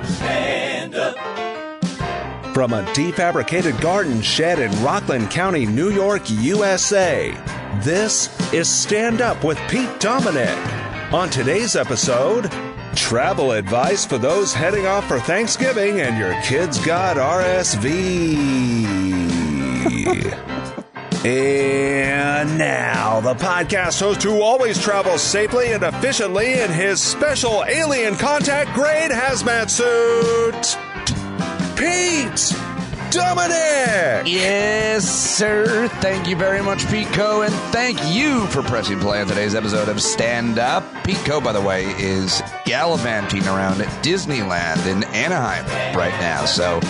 Stand up. From a defabricated garden shed in Rockland County, New York, USA, this is Stand Up with Pete Dominic. On today's episode, travel advice for those heading off for Thanksgiving and your kids got RSV. And now, the podcast host who always travels safely and efficiently in his special alien contact grade hazmat suit, Pete Dominic! Yes, sir. Thank you very much, Pete Co. And thank you for pressing play on today's episode of Stand Up. Pete Co, by the way, is gallivanting around Disneyland in Anaheim right now. So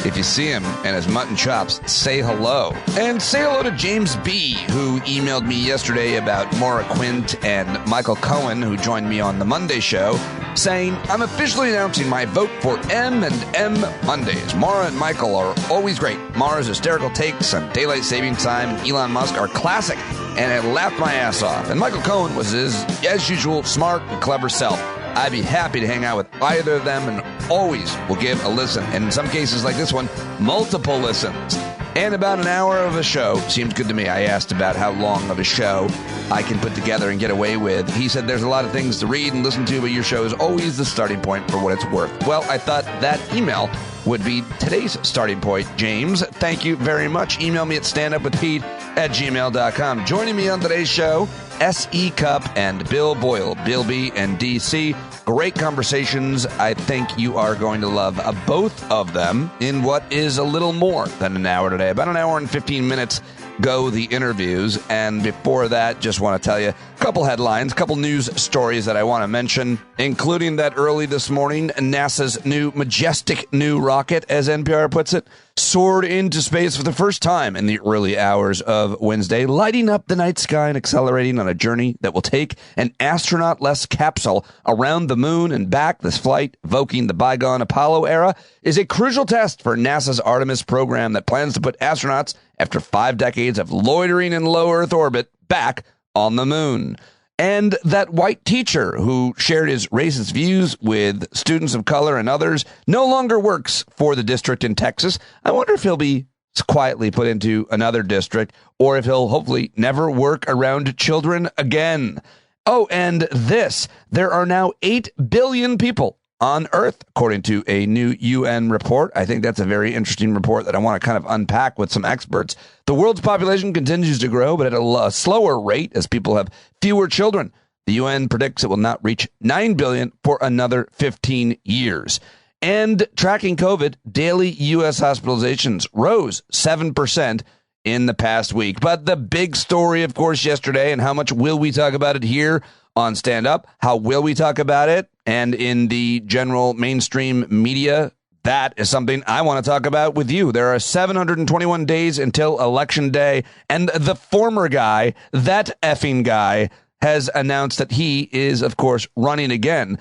if you see him and his mutton chops, say hello. And say hello to James B., who emailed me yesterday about Maura Quint and Michael Cohen, who joined me on the Monday show, saying, I'm officially announcing my vote for M&M Mondays. Maura and Michael are always great. Maura's hysterical takes on daylight saving time and Elon Musk are classic, and I laughed my ass off. And Michael Cohen was his, as usual, smart and clever self. I'd be happy to hang out with either of them and always will give a listen. And in some cases like this one, multiple listens. And about an hour of a show seems good to me. I asked about how long of a show I can put together and get away with. He said there's a lot of things to read and listen to, but your show is always the starting point for what it's worth. Well, I thought that email would be today's starting point. James, thank you very much. Email me at standupwithpete@gmail.com. Joining me on today's show, SE Cupp and Bill Boyle, Bill B and DC. Great conversations. I think you are going to love both of them in what is a little more than an hour today. About an hour and 15 minutes go the interviews. And before that, just want to tell you a couple headlines, a couple news stories that I want to mention, including that early this morning, NASA's new majestic new rocket, as NPR puts it, soared into space for the first time in the early hours of Wednesday, lighting up the night sky and accelerating on a journey that will take an astronaut-less capsule around the moon and back. This flight, evoking the bygone Apollo era, is a crucial test for NASA's Artemis program that plans to put astronauts, after 5 decades of loitering in low Earth orbit, back on the moon. And that white teacher who shared his racist views with students of color and others no longer works for the district in Texas. I wonder if he'll be quietly put into another district, or if he'll hopefully never work around children again. Oh, and this, there are now 8 billion people on Earth, according to a new UN report. I think that's a very interesting report that I want to kind of unpack with some experts. The world's population continues to grow, but at a slower rate as people have fewer children. The UN predicts it will not reach 9 billion for another 15 years. And tracking COVID, daily U.S. hospitalizations rose 7% in the past week. But the big story, of course, yesterday, and how much will we talk about it here on Stand Up? How will we talk about it? And in the general mainstream media, that is something I want to talk about with you. There are 721 days until Election Day, and the former guy, that effing guy, has announced that he is, of course, running again.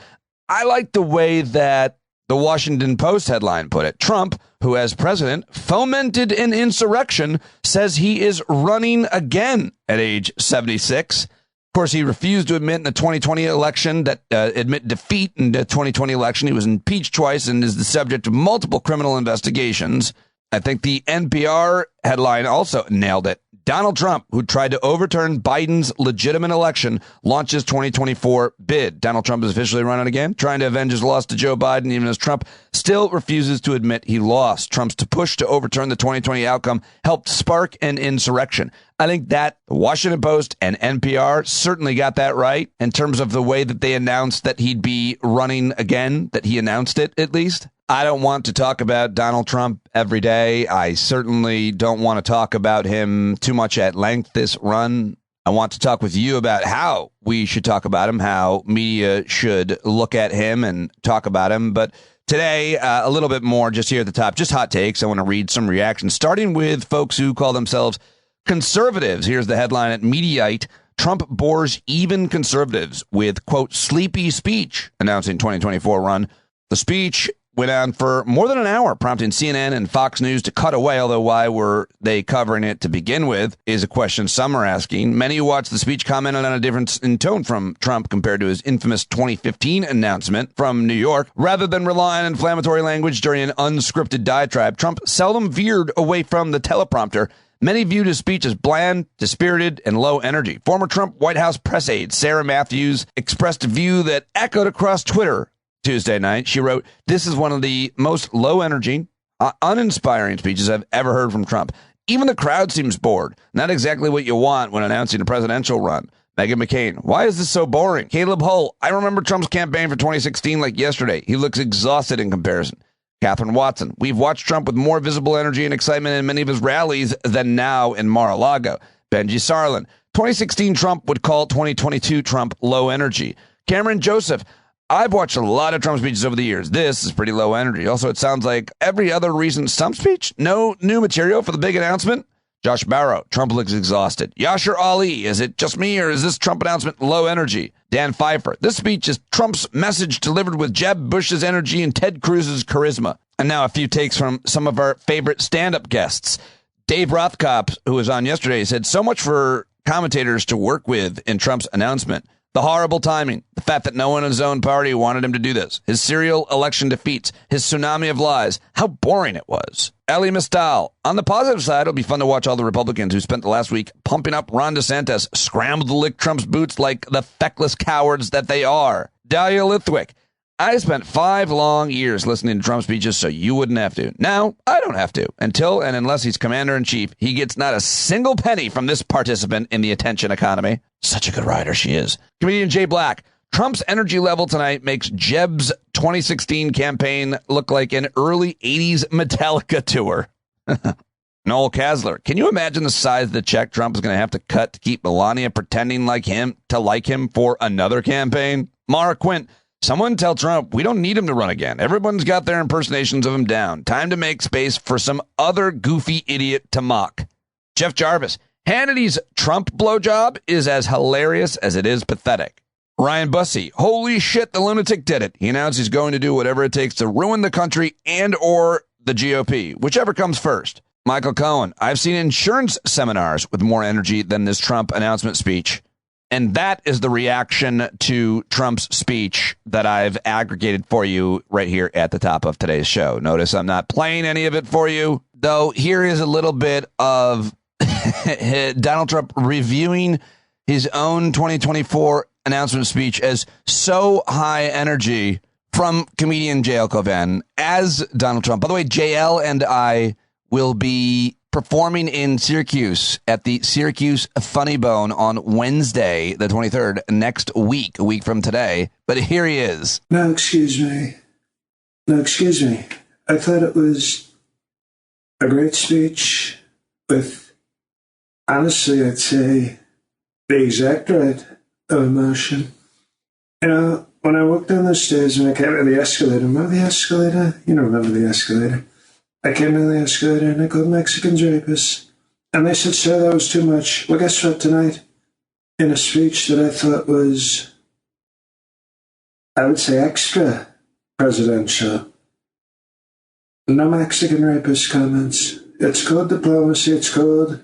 I like the way that the Washington Post headline put it. Trump, who as president fomented an insurrection, says he is running again at age 76. Of course, he refused to admit in the 2020 election admit defeat in the 2020 election. He was impeached twice and is the subject of multiple criminal investigations. I think the NPR headline also nailed it. Donald Trump, who tried to overturn Biden's legitimate election, launches 2024 bid. Donald Trump is officially running again, trying to avenge his loss to Joe Biden, even as Trump still refuses to admit he lost. Trump's push to overturn the 2020 outcome helped spark an insurrection. I think that the Washington Post and NPR certainly got that right in terms of the way that they announced that he'd be running again, that he announced it at least. I don't want to talk about Donald Trump every day. I certainly don't want to talk about him too much at length this run. I want to talk with you about how we should talk about him, how media should look at him and talk about him. But today, a little bit more just here at the top, just hot takes. I want to read some reactions, starting with folks who call themselves conservatives. Here's the headline at Mediaite. Trump bores even conservatives with, quote, sleepy speech announcing 2024 run. The speech went on for more than an hour, prompting CNN and Fox News to cut away, although why were they covering it to begin with is a question some are asking. Many who watched the speech commented on a difference in tone from Trump compared to his infamous 2015 announcement from New York. Rather than rely on inflammatory language during an unscripted diatribe, Trump seldom veered away from the teleprompter. Many viewed his speech as bland, dispirited, and low energy. Former Trump White House press aide Sarah Matthews expressed a view that echoed across Twitter Tuesday night. She wrote, "This is one of the most low energy, uninspiring speeches I've ever heard from Trump. Even the crowd seems bored. Not exactly what you want when announcing a presidential run." Meghan McCain, "Why is this so boring?" Caleb Hull, "I remember Trump's campaign for 2016 like yesterday. He looks exhausted in comparison." Catherine Watson, "We've watched Trump with more visible energy and excitement in many of his rallies than now in Mar-a-Lago." Benji Sarlin, 2016 Trump would call 2022 Trump low energy. Cameron Joseph, "I've watched a lot of Trump speeches over the years. This is pretty low energy. Also, it sounds like every other recent stump speech. No new material for the big announcement." Josh Barrow, "Trump looks exhausted." Yashar Ali, "Is it just me or is this Trump announcement low energy?" Dan Pfeiffer, "This speech is Trump's message delivered with Jeb Bush's energy and Ted Cruz's charisma." And now a few takes from some of our favorite stand-up guests. Dave Rothkopf, who was on yesterday, said, "So much for commentators to work with in Trump's announcement. The horrible timing, the fact that no one in his own party wanted him to do this, his serial election defeats, his tsunami of lies, how boring it was." Ellie Mistal, "On the positive side, it'll be fun to watch all the Republicans who spent the last week pumping up Ron DeSantis scramble to lick Trump's boots like the feckless cowards that they are." Dahlia Lithwick, "I spent 5 long years listening to Trump speeches so you wouldn't have to. Now, I don't have to. Until and unless he's commander-in-chief, he gets not a single penny from this participant in the attention economy." Such a good writer she is. Comedian Jay Black, "Trump's energy level tonight makes Jeb's 2016 campaign look like an early 80s Metallica tour." Noel Kasler, "Can you imagine the size of the check Trump is going to have to cut to keep Melania pretending like him for another campaign?" Mara Quint, "Someone tell Trump we don't need him to run again. Everyone's got their impersonations of him down. Time to make space for some other goofy idiot to mock." Jeff Jarvis, "Hannity's Trump blowjob is as hilarious as it is pathetic." Ryan Bussey, "Holy shit, the lunatic did it. He announced he's going to do whatever it takes to ruin the country and or the GOP, whichever comes first." Michael Cohen, "I've seen insurance seminars with more energy than this Trump announcement speech." And that is the reaction to Trump's speech that I've aggregated for you right here at the top of today's show. Notice I'm not playing any of it for you, though. Here is a little bit of Donald Trump reviewing his own 2024 announcement speech as so high energy from comedian JL Covan as Donald Trump. By the way, JL and I will be performing in Syracuse at the Syracuse Funny Bone on Wednesday, the 23rd, next week, a week from today. But here he is. No, excuse me. I thought it was a great speech with, honestly, I'd say the exact right of emotion. You know, when I walked down the stairs and I came to the escalator, remember the escalator? You don't remember the escalator. I came down the escalator and I called Mexicans rapists. And they said, "Sir, that was too much." Well, guess what? Tonight, in a speech that I thought was, I would say, extra presidential, no Mexican rapist comments. It's called diplomacy. It's called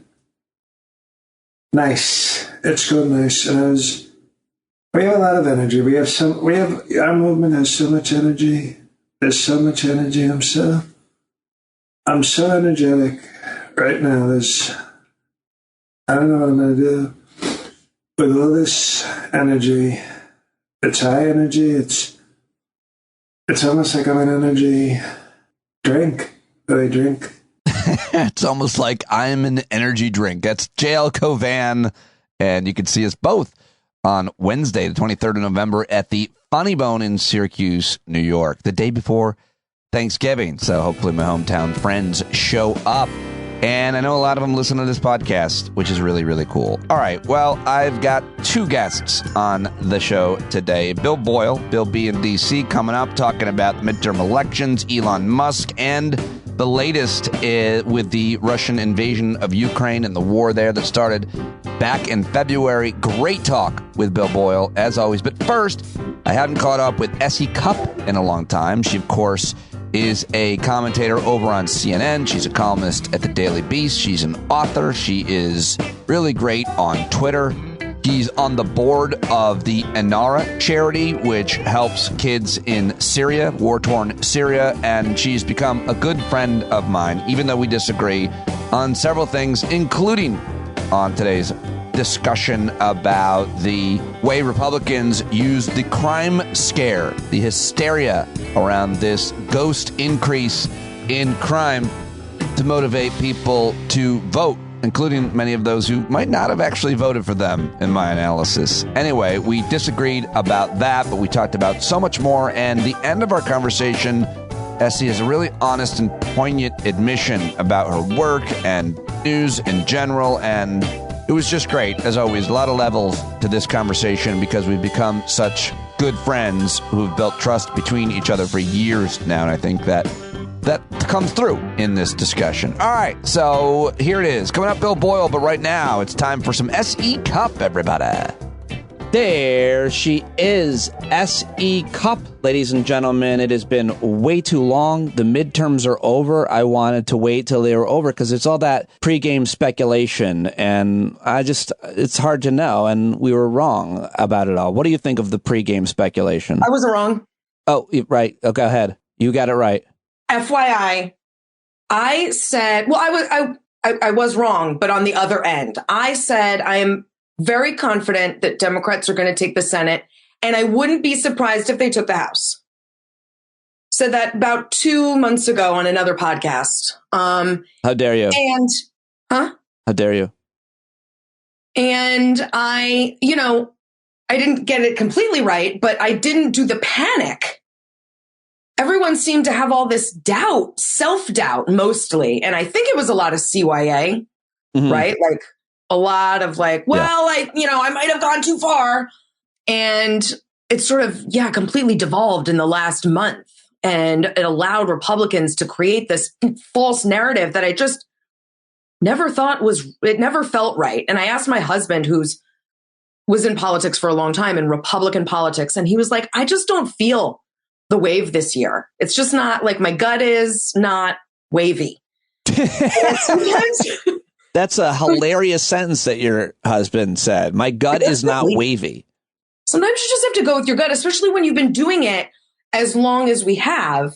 nice. It's called nice. And we have a lot of energy. Our movement has so much energy. There's so much energy. I'm so energetic right now. I don't know what I'm going to do with all this energy. It's high energy. It's almost like I'm an energy drink. Really drink. It's almost like I'm an energy drink. That's JL Covan. And you can see us both on Wednesday, the 23rd of November at the Funny Bone in Syracuse, New York, the day before Thanksgiving. So hopefully my hometown friends show up. And I know a lot of them listen to this podcast, which is really, really cool. All right. Well, I've got 2 guests on the show today. Bill Boyle, Bill B in D.C., coming up talking about midterm elections, Elon Musk, and the latest with the Russian invasion of Ukraine and the war there that started back in February. Great talk with Bill Boyle, as always. But first, I haven't caught up with SE Cupp in a long time. She, of course, is a commentator over on CNN. She's a columnist at the Daily Beast. She's an author. She is really great on Twitter. She's on the board of the Inara charity, which helps kids in Syria, war-torn Syria, and she's become a good friend of mine, even though we disagree on several things, including on today's discussion about the way Republicans use the crime scare, the hysteria around this ghost increase in crime to motivate people to vote, including many of those who might not have actually voted for them, in my analysis. Anyway, we disagreed about that, but we talked about so much more, and the end of our conversation, SE has a really honest and poignant admission about her work and news in general, and it was just great, as always. A lot of levels to this conversation because we've become such good friends who've built trust between each other for years now, and I think that comes through in this discussion. All right, so here it is. Coming up, Bill Boyle, but right now it's time for some SE Cupp, everybody. There she is, SE Cupp. Ladies and gentlemen, it has been way too long. The midterms are over. I wanted to wait till they were over because it's all that pregame speculation, and it's hard to know, and we were wrong about it all. What do you think of the pregame speculation? I wasn't wrong. Oh, right. Oh, go ahead. You got it right. FYI, I said, well, I was wrong, but on the other end, I said I am very confident that Democrats are going to take the Senate, and I wouldn't be surprised if they took the House. Said that about 2 months ago on another podcast. How dare you? And, How dare you? And I didn't get it completely right, but I didn't do the panic. Everyone seemed to have all this doubt, self-doubt mostly. And I think it was a lot of CYA, right? Like a lot of I might have gone too far. And it sort of, completely devolved in the last month. And it allowed Republicans to create this false narrative that I just never thought it never felt right. And I asked my husband, was in politics for a long time, in Republican politics. And he was like, I just don't feel the wave this year. It's just not like my gut is not wavy. Sometimes that's a hilarious sentence that your husband said. My gut is not wavy. Sometimes you just have to go with your gut, especially when you've been doing it as long as we have.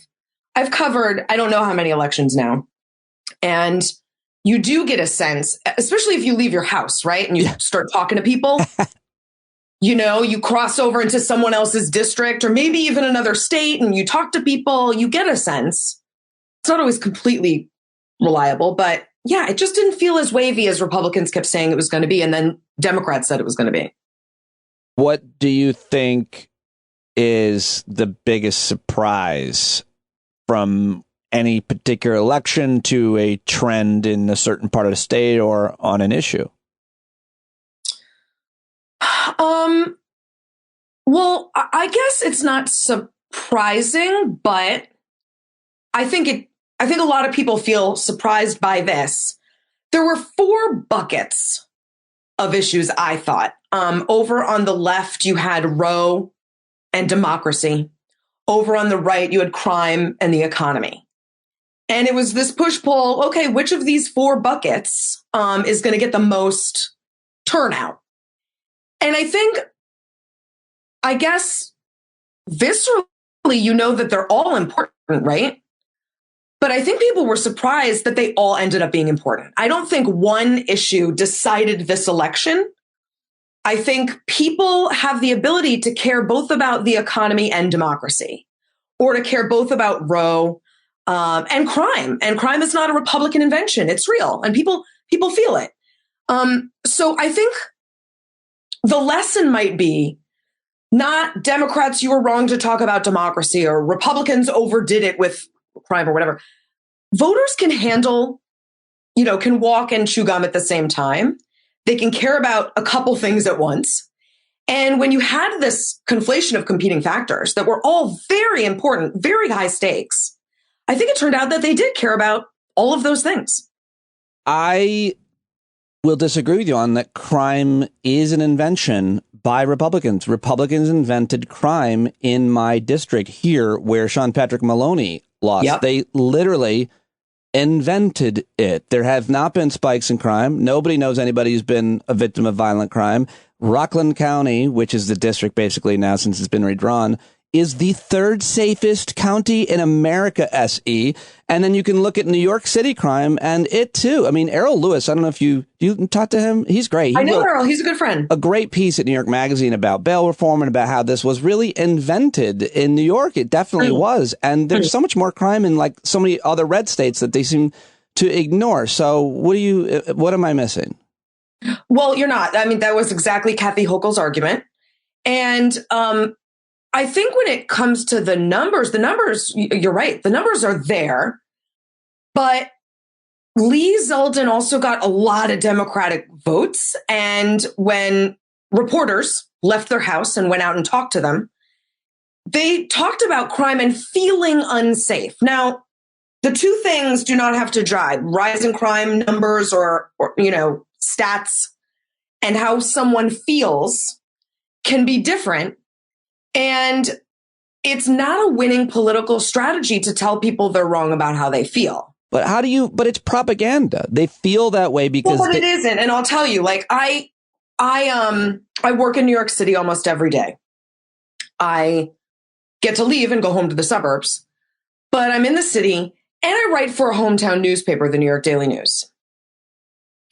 I've covered, I don't know how many elections now. And you do get a sense, especially if you leave your house, right? And you start talking to people. You cross over into someone else's district or maybe even another state and you talk to people, you get a sense. It's not always completely reliable, but it just didn't feel as wavy as Republicans kept saying it was going to be. And then Democrats said it was going to be. What do you think is the biggest surprise from any particular election to a trend in a certain part of the state or on an issue? Well, I guess it's not surprising, but I think a lot of people feel surprised by this. There were 4 buckets of issues, I thought. Over on the left, you had Roe and democracy. Over on the right, you had crime and the economy. And it was this push-pull, okay, which of these 4 buckets is going to get the most turnout? And I guess viscerally, that they're all important, right? But I think people were surprised that they all ended up being important. I don't think one issue decided this election. I think people have the ability to care both about the economy and democracy, or to care both about Roe and crime. And crime is not a Republican invention. It's real. And people feel it. So I think the lesson might be not Democrats, you were wrong to talk about democracy, or Republicans overdid it with crime or whatever. Voters can handle, can walk and chew gum at the same time. They can care about a couple things at once. And when you had this conflation of competing factors that were all very important, very high stakes, I think it turned out that they did care about all of those things. I will disagree with you on that. Crime is an invention, by Republicans. Republicans invented crime in my district here where Sean Patrick Maloney lost. Yep. They literally invented it. There have not been spikes in crime. Nobody knows anybody who's been a victim of violent crime. Rockland County, which is the district basically now since it's been redrawn, is the third safest county in America, SE. And then you can look at New York City crime and it too. I mean, Errol Lewis, I don't know if you talked to him. He's great. I know Errol. He's a good friend. A great piece at New York Magazine about bail reform and about how this was really invented in New York. It definitely was. And there's so much more crime in like so many other red states that they seem to ignore. So what am I missing? Well, you're not. I mean, that was exactly Kathy Hochul's argument. And, I think when it comes to the numbers, you're right. The numbers are there, but Lee Zeldin also got a lot of Democratic votes. And when reporters left their house and went out and talked to them, they talked about crime and feeling unsafe. Now, the two things do not have to jive. Rise in crime numbers or stats and how someone feels can be different. And it's not a winning political strategy to tell people they're wrong about how they feel. But but it's propaganda. They feel that way because it isn't. And I'll tell you, like I work in New York City almost every day. I get to leave and go home to the suburbs, but I'm in the city and I write for a hometown newspaper, the New York Daily News.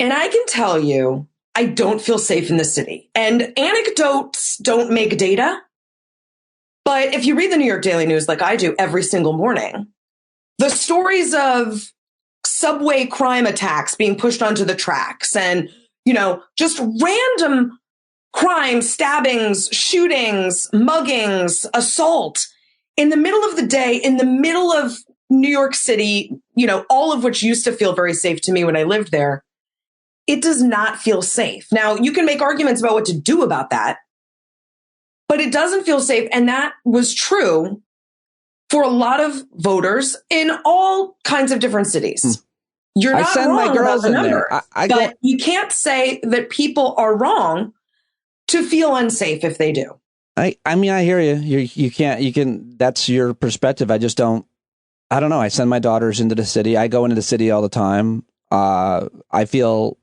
And I can tell you, I don't feel safe in the city. And anecdotes don't make data. But if you read the New York Daily News like I do every single morning, the stories of subway crime attacks being pushed onto the tracks and, just random crimes, stabbings, shootings, muggings, assault in the middle of the day, in the middle of New York City, all of which used to feel very safe to me when I lived there. It does not feel safe. Now, you can make arguments about what to do about that. But it doesn't feel safe. And that was true for a lot of voters in all kinds of different cities. You're not wrong about the number. But you can't say that people are wrong to feel unsafe if they do. I mean, I hear you. You can, that's your perspective. I don't know. I send my daughters into the city. I go into the city all the time. I feel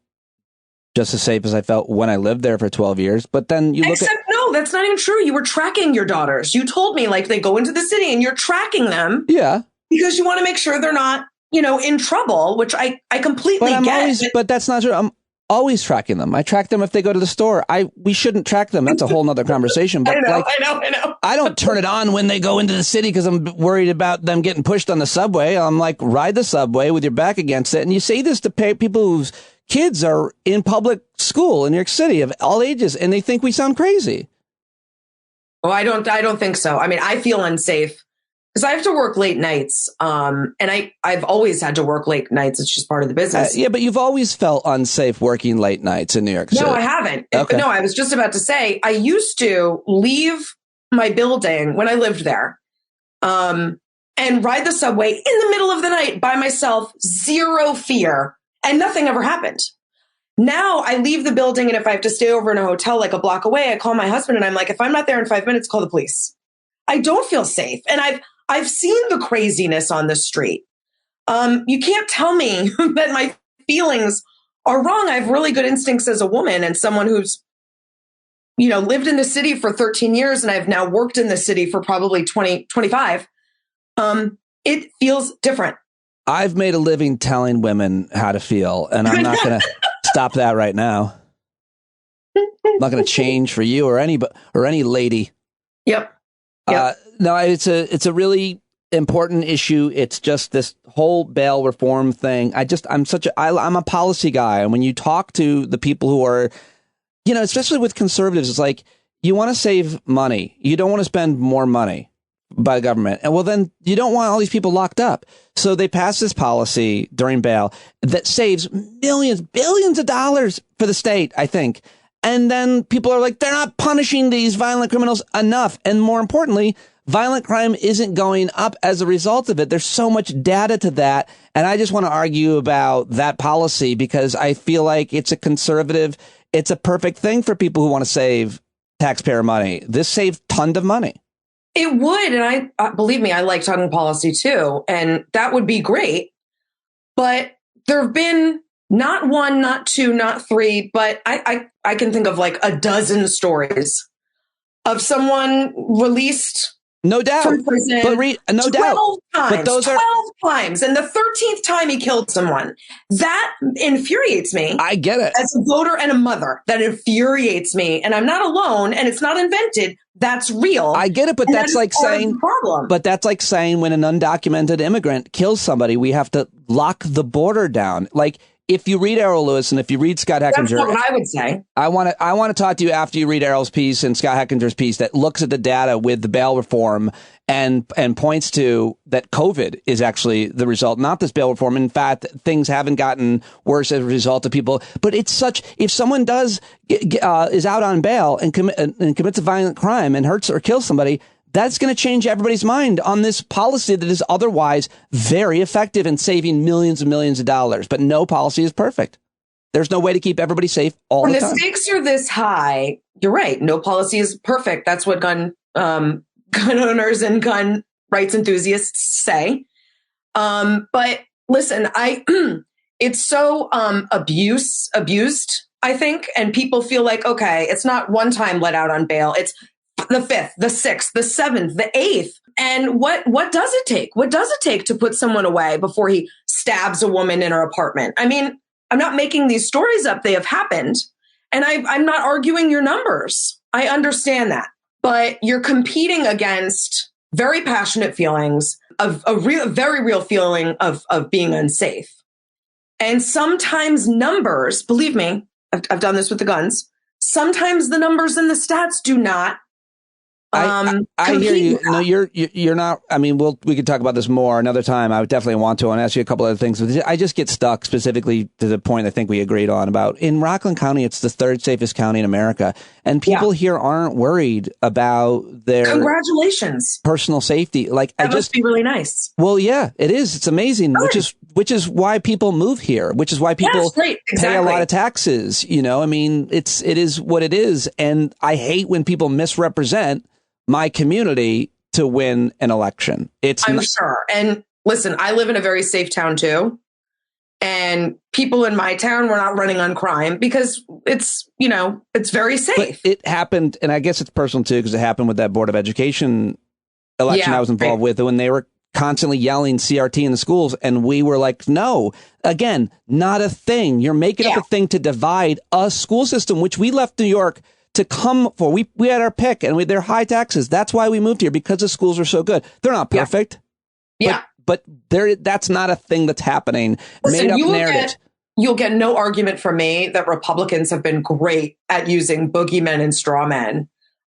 just as safe as I felt when I lived there for 12 years. But then no, that's not even true. You were tracking your daughters. You told me like they go into the city and you're tracking them. Yeah. Because you want to make sure they're not, in trouble, which I completely get. But that's not true. I'm always tracking them. I track them if they go to the store. We shouldn't track them. That's a whole nother conversation. But I know. I don't turn it on when they go into the city because I'm worried about them getting pushed on the subway. I'm like, ride the subway with your back against it. And you say this to people who's kids are in public school in New York City of all ages, and they think we sound crazy. Oh, I don't think so. I mean, I feel unsafe because I have to work late nights. And I've always had to work late nights. It's just part of the business. Yeah, but you've always felt unsafe working late nights in New York City. No, I haven't. Okay. No, I was just about to say, I used to leave my building when I lived there, and ride the subway in the middle of the night by myself, zero fear. And nothing ever happened. Now I leave the building, and if I have to stay over in a hotel like a block away, I call my husband and I'm like, if I'm not there in 5 minutes, call the police. I don't feel safe. And I've seen the craziness on the street. You can't tell me that my feelings are wrong. I have really good instincts as a woman and someone who's, lived in the city for 13 years and I've now worked in the city for probably 25. It feels different. I've made a living telling women how to feel, and I'm not going to stop that right now. I'm not going to change for you or any lady. Yep. No, it's a really important issue. It's just this whole bail reform thing. I'm a policy guy, and when you talk to the people who are, especially with conservatives, it's like you want to save money. You don't want to spend more money by the government. And well, then you don't want all these people locked up. So they pass this policy during bail that saves billions of dollars for the state, I think. And then people are like, they're not punishing these violent criminals enough. And more importantly, violent crime isn't going up as a result of it. There's so much data to that. And I just want to argue about that policy because I feel like it's a perfect thing for people who want to save taxpayer money. This saved tons of money. It would. And believe me, I like talking policy too. And that would be great. But there have been not one, not two, not three, but I can think of like a dozen stories of someone released. No doubt. From prison, but no 12 doubt. times, But those 12 are times. And the 13th time he killed someone. That infuriates me. I get it. As a voter and a mother, that infuriates me. And I'm not alone, and it's not invented. That's real. I get it, but that's like saying, but that's like saying when an undocumented immigrant kills somebody, we have to lock the border down. Like, if you read Errol Lewis and if you read Scott Heckinger, that's not what I would say. I want to talk to you after you read Errol's piece and Scott Heckinger's piece that looks at the data with the bail reform and points to that COVID is actually the result, not this bail reform. In fact, things haven't gotten worse as a result of people. But it's such, if someone is out on bail and commits a violent crime and hurts or kills somebody, that's going to change everybody's mind on this policy that is otherwise very effective in saving millions and millions of dollars. But no policy is perfect. There's no way to keep everybody safe all the time. When the stakes are this high, you're right. No policy is perfect. That's what gun owners and gun rights enthusiasts say. But listen, it's so abused, I think, and people feel like, okay, it's not one time let out on bail. It's the 5th, the 6th, the 7th, the 8th. And what does it take? What does it take to put someone away before he stabs a woman in her apartment? I mean, I'm not making these stories up. They have happened. And I'm not arguing your numbers. I understand that. But you're competing against very passionate feelings of a very real feeling of being unsafe. And sometimes numbers, believe me, I've done this with the guns. Sometimes the numbers and the stats do not. I hear you. No, you're not. I mean, we could talk about this more another time. I would definitely want to and ask you a couple other things. I just get stuck specifically to the point I think we agreed on about in Rockland County. It's the 3rd safest county in America, and people here aren't worried about their congratulations personal safety. Like that must be really nice. Well, yeah, it is. It's amazing, which is why people move here, which is why people pay a lot of taxes. You know, I mean, it is what it is, and I hate when people misrepresent my community to win an election. I'm sure. And listen, I live in a very safe town too. And people in my town were not running on crime because it's very safe. But it happened, and I guess it's personal too, because it happened with that Board of Education election I was involved with when they were constantly yelling CRT in the schools. And we were like, no, again, not a thing. You're making up a thing to divide a school system, which we left New York to come for. We had our pick, and they're high taxes. That's why we moved here, because the schools are so good. They're not perfect. Yeah. But that's not a thing that's happening. Listen, made up narrative. You'll get no argument from me that Republicans have been great at using boogeymen and straw men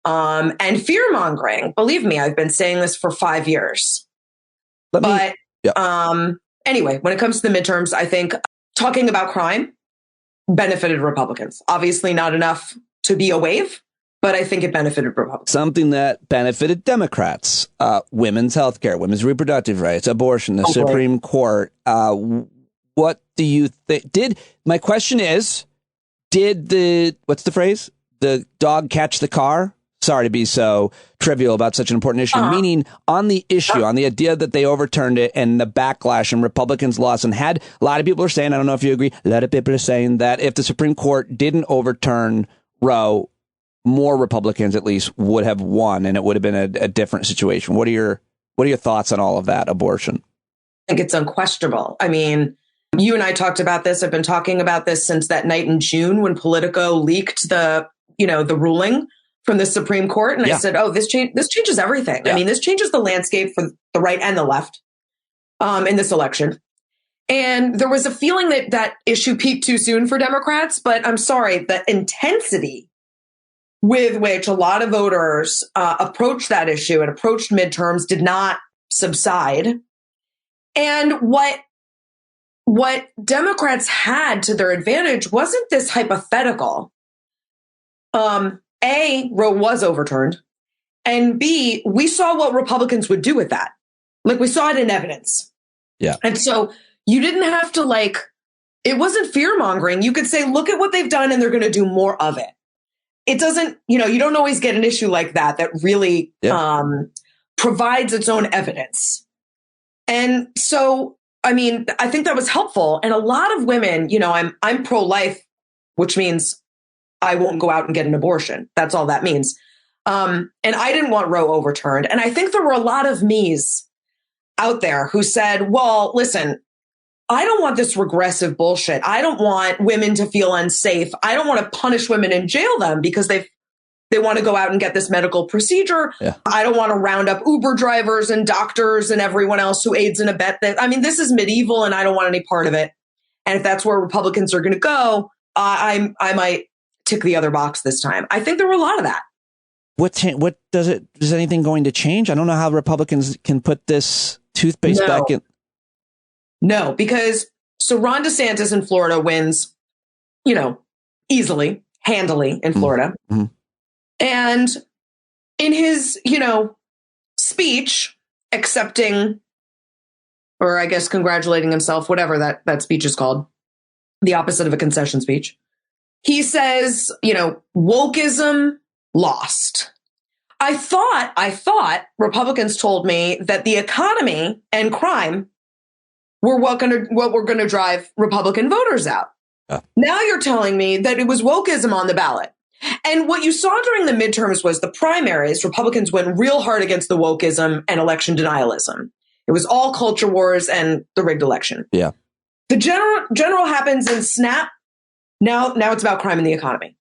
and fear mongering. Believe me, I've been saying this for 5 years. Anyway, when it comes to the midterms, I think talking about crime benefited Republicans. Obviously not enough to be a wave, but I think it benefited Republicans. Something that benefited Democrats, women's health care, women's reproductive rights, abortion, the Supreme Court. What do you think? My question is, what's the phrase? The dog catch the car? Sorry to be so trivial about such an important issue. Meaning on the issue, on the idea that they overturned it and the backlash and Republicans lost, and had a lot of people are saying, I don't know if you agree, a lot of people are saying that if the Supreme Court didn't overturn Roe, more Republicans at least would have won, and it would have been a different situation. What are your thoughts on all of that? Abortion? I think it's unquestionable. I mean, you and I talked about this. I've been talking about this since that night in June when Politico leaked the ruling from the Supreme Court, and I said, "Oh, this changes everything." Yeah. I mean, this changes the landscape for the right and the left in this election. And there was a feeling that issue peaked too soon for Democrats, but I'm sorry, the intensity with which a lot of voters approached that issue and approached midterms did not subside. And what Democrats had to their advantage wasn't this hypothetical. A, Roe was overturned, and B, we saw what Republicans would do with that. Like, we saw it in evidence. Yeah. And so you didn't have to it wasn't fear mongering. You could say, look at what they've done and they're going to do more of it. it doesn't, you don't always get an issue like that really provides its own evidence. And so, I mean, I think that was helpful. And a lot of women, I'm pro-life, which means I won't go out and get an abortion. That's all that means. And I didn't want Roe overturned. And I think there were a lot of me's out there who said, well, listen, I don't want this regressive bullshit. I don't want women to feel unsafe. I don't want to punish women and jail them because they want to go out and get this medical procedure. Yeah. I don't want to round up Uber drivers and doctors and everyone else who aids and abet that. I mean, this is medieval and I don't want any part of it. And if that's where Republicans are going to go, I might tick the other box this time. I think there were a lot of that. What is anything going to change? I don't know how Republicans can put this toothpaste back in. No, because Ron DeSantis in Florida wins, easily, handily in Florida. Mm-hmm. And in his, speech, accepting, or I guess congratulating himself, whatever that speech is called, the opposite of a concession speech, he says, wokeism lost. I thought Republicans told me that the economy and crime were what were going to drive Republican voters out. Now you're telling me that it was wokeism on the ballot. And what you saw during the midterms was the primaries. Republicans went real hard against the wokeism and election denialism. It was all culture wars and the rigged election. Yeah. The general happens in snap. Now it's about crime and the economy.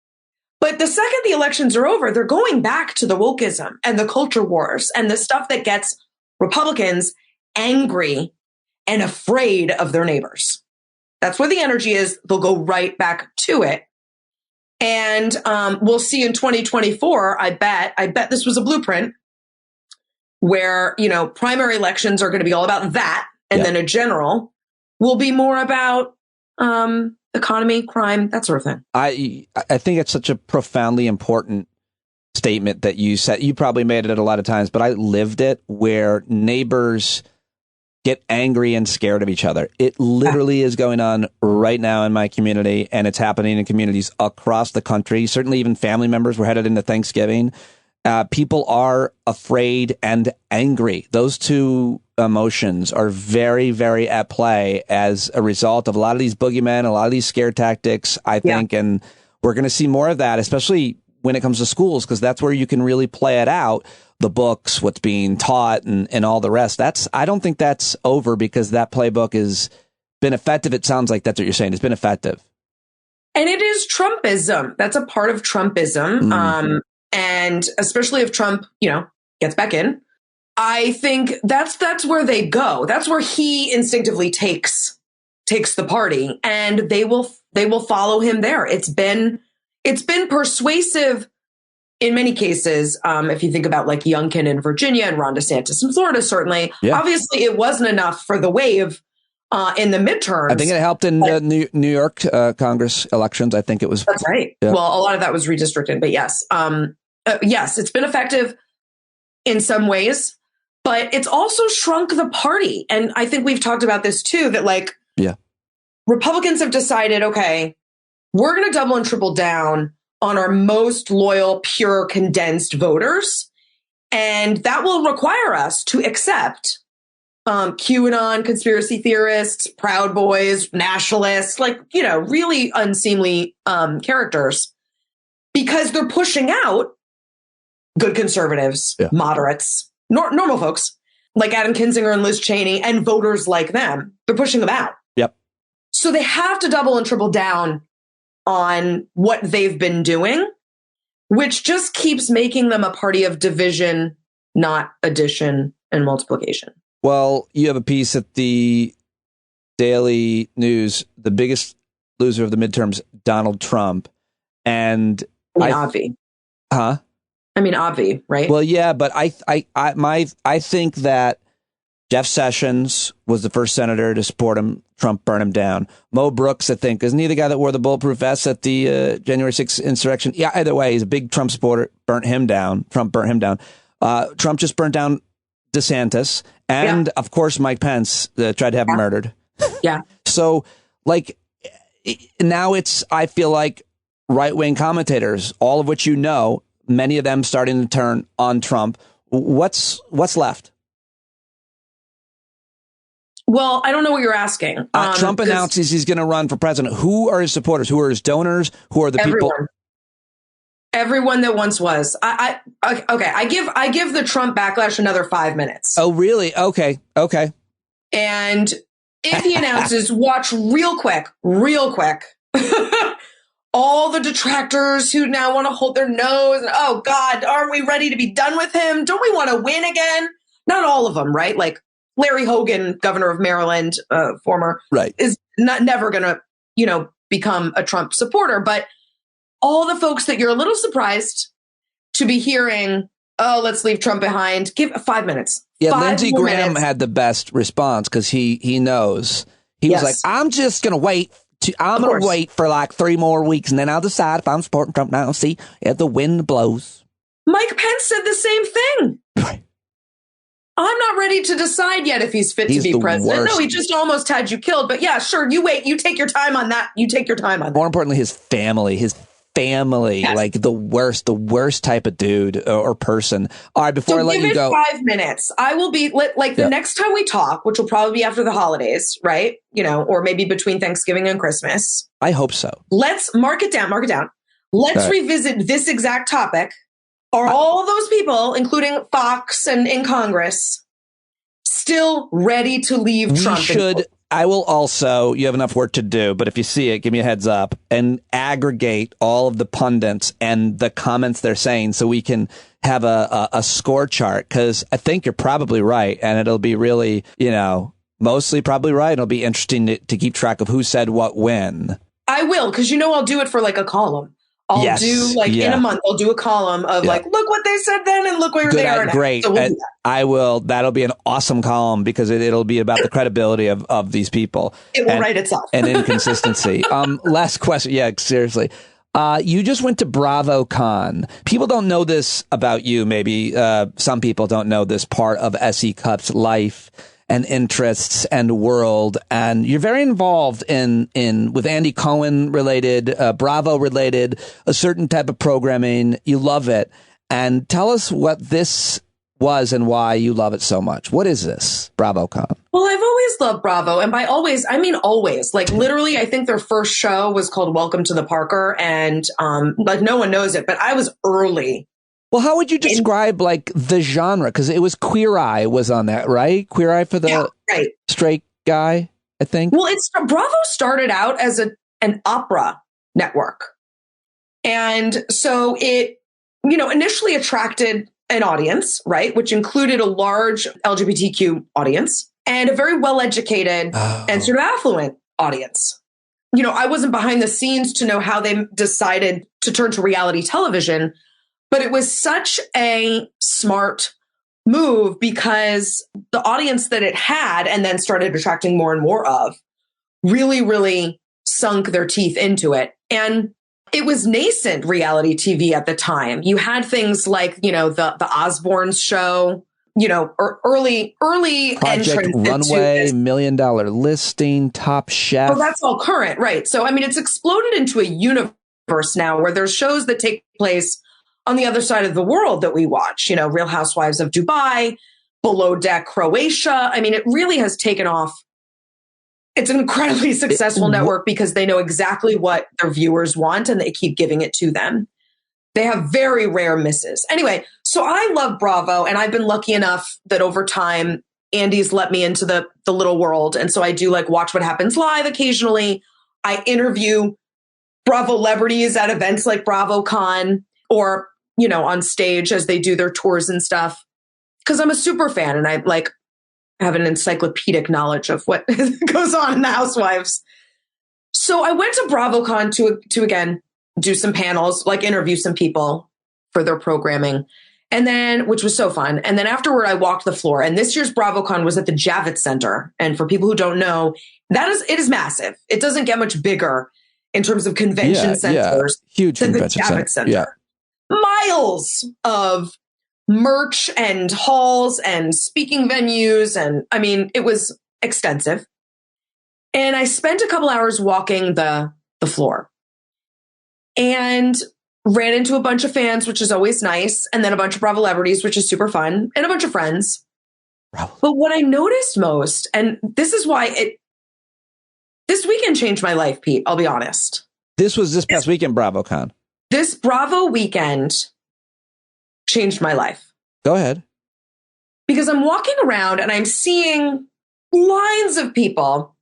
But the second the elections are over, they're going back to the wokeism and the culture wars and the stuff that gets Republicans angry and afraid of their neighbors. That's where the energy is. They'll go right back to it. And we'll see in 2024, I bet this was a blueprint where, primary elections are going to be all about that. And then a general will be more about economy, crime, that sort of thing. I think it's such a profoundly important statement that you said. You probably made it a lot of times, but I lived it, where neighbors get angry and scared of each other. It literally is going on right now in my community, and it's happening in communities across the country. Certainly even family members. We're headed into Thanksgiving. People are afraid and angry. Those two emotions are very, very at play as a result of a lot of these boogeymen, a lot of these scare tactics, I think. And we're going to see more of that, especially when it comes to schools, because that's where you can really play it out. The books, what's being taught, and all the rest. I don't think that's over, because that playbook has been effective. It sounds like that's what you're saying. It's been effective. And it is Trumpism. That's a part of Trumpism. And especially if Trump, gets back in, I think that's where they go. That's where he instinctively takes the party, and they will follow him there. It's been persuasive in many cases. If you think about like Youngkin in Virginia and Ron DeSantis in Florida, certainly, obviously it wasn't enough for the wave in the midterms. I think it helped in the New York Congress elections. I think it was. That's right. Yeah. Well, a lot of that was redistricted, but yes. Yes, it's been effective in some ways, but it's also shrunk the party. And I think we've talked about this too, that Republicans have decided, okay, we're going to double and triple down on our most loyal, pure, condensed voters. And that will require us to accept QAnon conspiracy theorists, Proud Boys, nationalists, really unseemly characters, because they're pushing out good conservatives, moderates, normal folks like Adam Kinzinger and Liz Cheney, and voters like them. They're pushing them out. Yep. So they have to double and triple down on what they've been doing, which just keeps making them a party of division, not addition and multiplication. Well, you have a piece at the Daily News, the biggest loser of the midterms, Donald Trump. And Obvi. Huh? I mean, Obvi, right? Well, yeah, but I think that Jeff Sessions was the first senator to support him. Trump burned him down. Mo Brooks, I think, isn't he the guy that wore the bulletproof vest at the January 6th insurrection? Yeah, either way, he's a big Trump supporter. Burnt him down. Trump burnt him down. Trump just burnt down DeSantis. And, of course, Mike Pence tried to have him murdered. Yeah. So, now I feel like right-wing commentators, all of which many of them starting to turn on Trump. What's left? Well, I don't know what you're asking. Trump announces he's going to run for president. Who are his supporters? Who are his donors? Who are the people? Everyone that once was. Okay. I give the Trump backlash another 5 minutes. Oh, really? Okay. And if he announces, watch real quick, all the detractors who now want to hold their nose. And, oh, God, aren't we ready to be done with him? Don't we want to win again? Not all of them, right? Like Larry Hogan, governor of Maryland, former, right, is never going to, become a Trump supporter. But all the folks that you're a little surprised to be hearing, oh, let's leave Trump behind. Give 5 minutes. Yeah, Lindsey Graham had the best response because he knows. He was like, I'm just going to wait. I'm going to wait for like 3 more weeks and then I'll decide if I'm supporting Trump now. See if the wind blows. Mike Pence said the same thing. Right. I'm not ready to decide yet if he's fit to be president. Worst. No, he just almost had you killed. But yeah, sure. You wait. You take your time on that. More importantly, his family, yes. Like the worst type of dude or person. All right, before I let you go. 5 minutes. I will be the next time we talk, which will probably be after the holidays, right? Or maybe between Thanksgiving and Christmas. I hope so. Let's mark it down. Let's revisit this exact topic. Are all those people, including Fox and in Congress, still ready to leave Trump? I will also, you have enough work to do, but if you see it, give me a heads up and aggregate all of the pundits and the comments they're saying so we can have a score chart. Because I think you're probably right. And it'll be really, mostly probably right. It'll be interesting to keep track of who said what when. I will, because I'll do it for like a column. I'll do in a month, I'll do a column of look what they said then and look where they are now. Great. So we'll do that. I will. That'll be an awesome column because it'll be about the credibility of these people. It will write itself. And inconsistency. Last question. Yeah, seriously. You just went to BravoCon. People don't know this about you. Maybe some people don't know this part of SE Cupp's life and interests and world. And you're very involved with Andy Cohen related, Bravo related, a certain type of programming. You love it. And tell us what this was and why you love it so much. What is this, BravoCon? Well, I've always loved Bravo. And by always, I mean always. Like literally, I think their first show was called Welcome to the Parker. And no one knows it, but I was early. Well, how would you describe the genre? Because it was Queer Eye was on that, right? Queer Eye for the straight guy, I think. Well, Bravo started out as an opera network. And so it, initially attracted an audience, right? Which included a large LGBTQ audience and a very well-educated and sort of affluent audience. I wasn't behind the scenes to know how they decided to turn to reality television, but it was such a smart move because the audience that it had and then started attracting more and more of really, really sunk their teeth into it. And it was nascent reality TV at the time. You had things like, the Osbournes show, early Project entrance Runway, into $1 Million Listing, Top Chef. Well, that's all current, right? So, it's exploded into a universe now where there's shows that take place on the other side of the world that we watch, Real Housewives of Dubai, Below Deck Croatia. It really has taken off. It's an incredibly successful network because they know exactly what their viewers want and they keep giving it to them. They have very rare misses. Anyway, so I love Bravo and I've been lucky enough that over time, Andy's let me into the little world. And so I do Watch What Happens Live occasionally. I interview Bravo celebrities at events like BravoCon or, on stage as they do their tours and stuff. Because I'm a super fan and I have an encyclopedic knowledge of what goes on in the Housewives. So I went to BravoCon to again, do some panels, interview some people for their programming. And then, which was so fun. And then afterward, I walked the floor. And this year's BravoCon was at the Javits Center. And for people who don't know, it is massive. It doesn't get much bigger in terms of convention centers. Huge than convention the Javits Center. Yeah. Miles of merch and halls and speaking venues. And it was extensive. And I spent a couple hours walking the floor. and ran into a bunch of fans, which is always nice. And then a bunch of Bravo celebrities, which is super fun, and a bunch of friends. Bravo. But what I noticed most, and this is why this weekend changed my life, Pete, I'll be honest. This was this past weekend, BravoCon. This Bravo weekend changed my life. Go ahead. Because I'm walking around and I'm seeing lines of people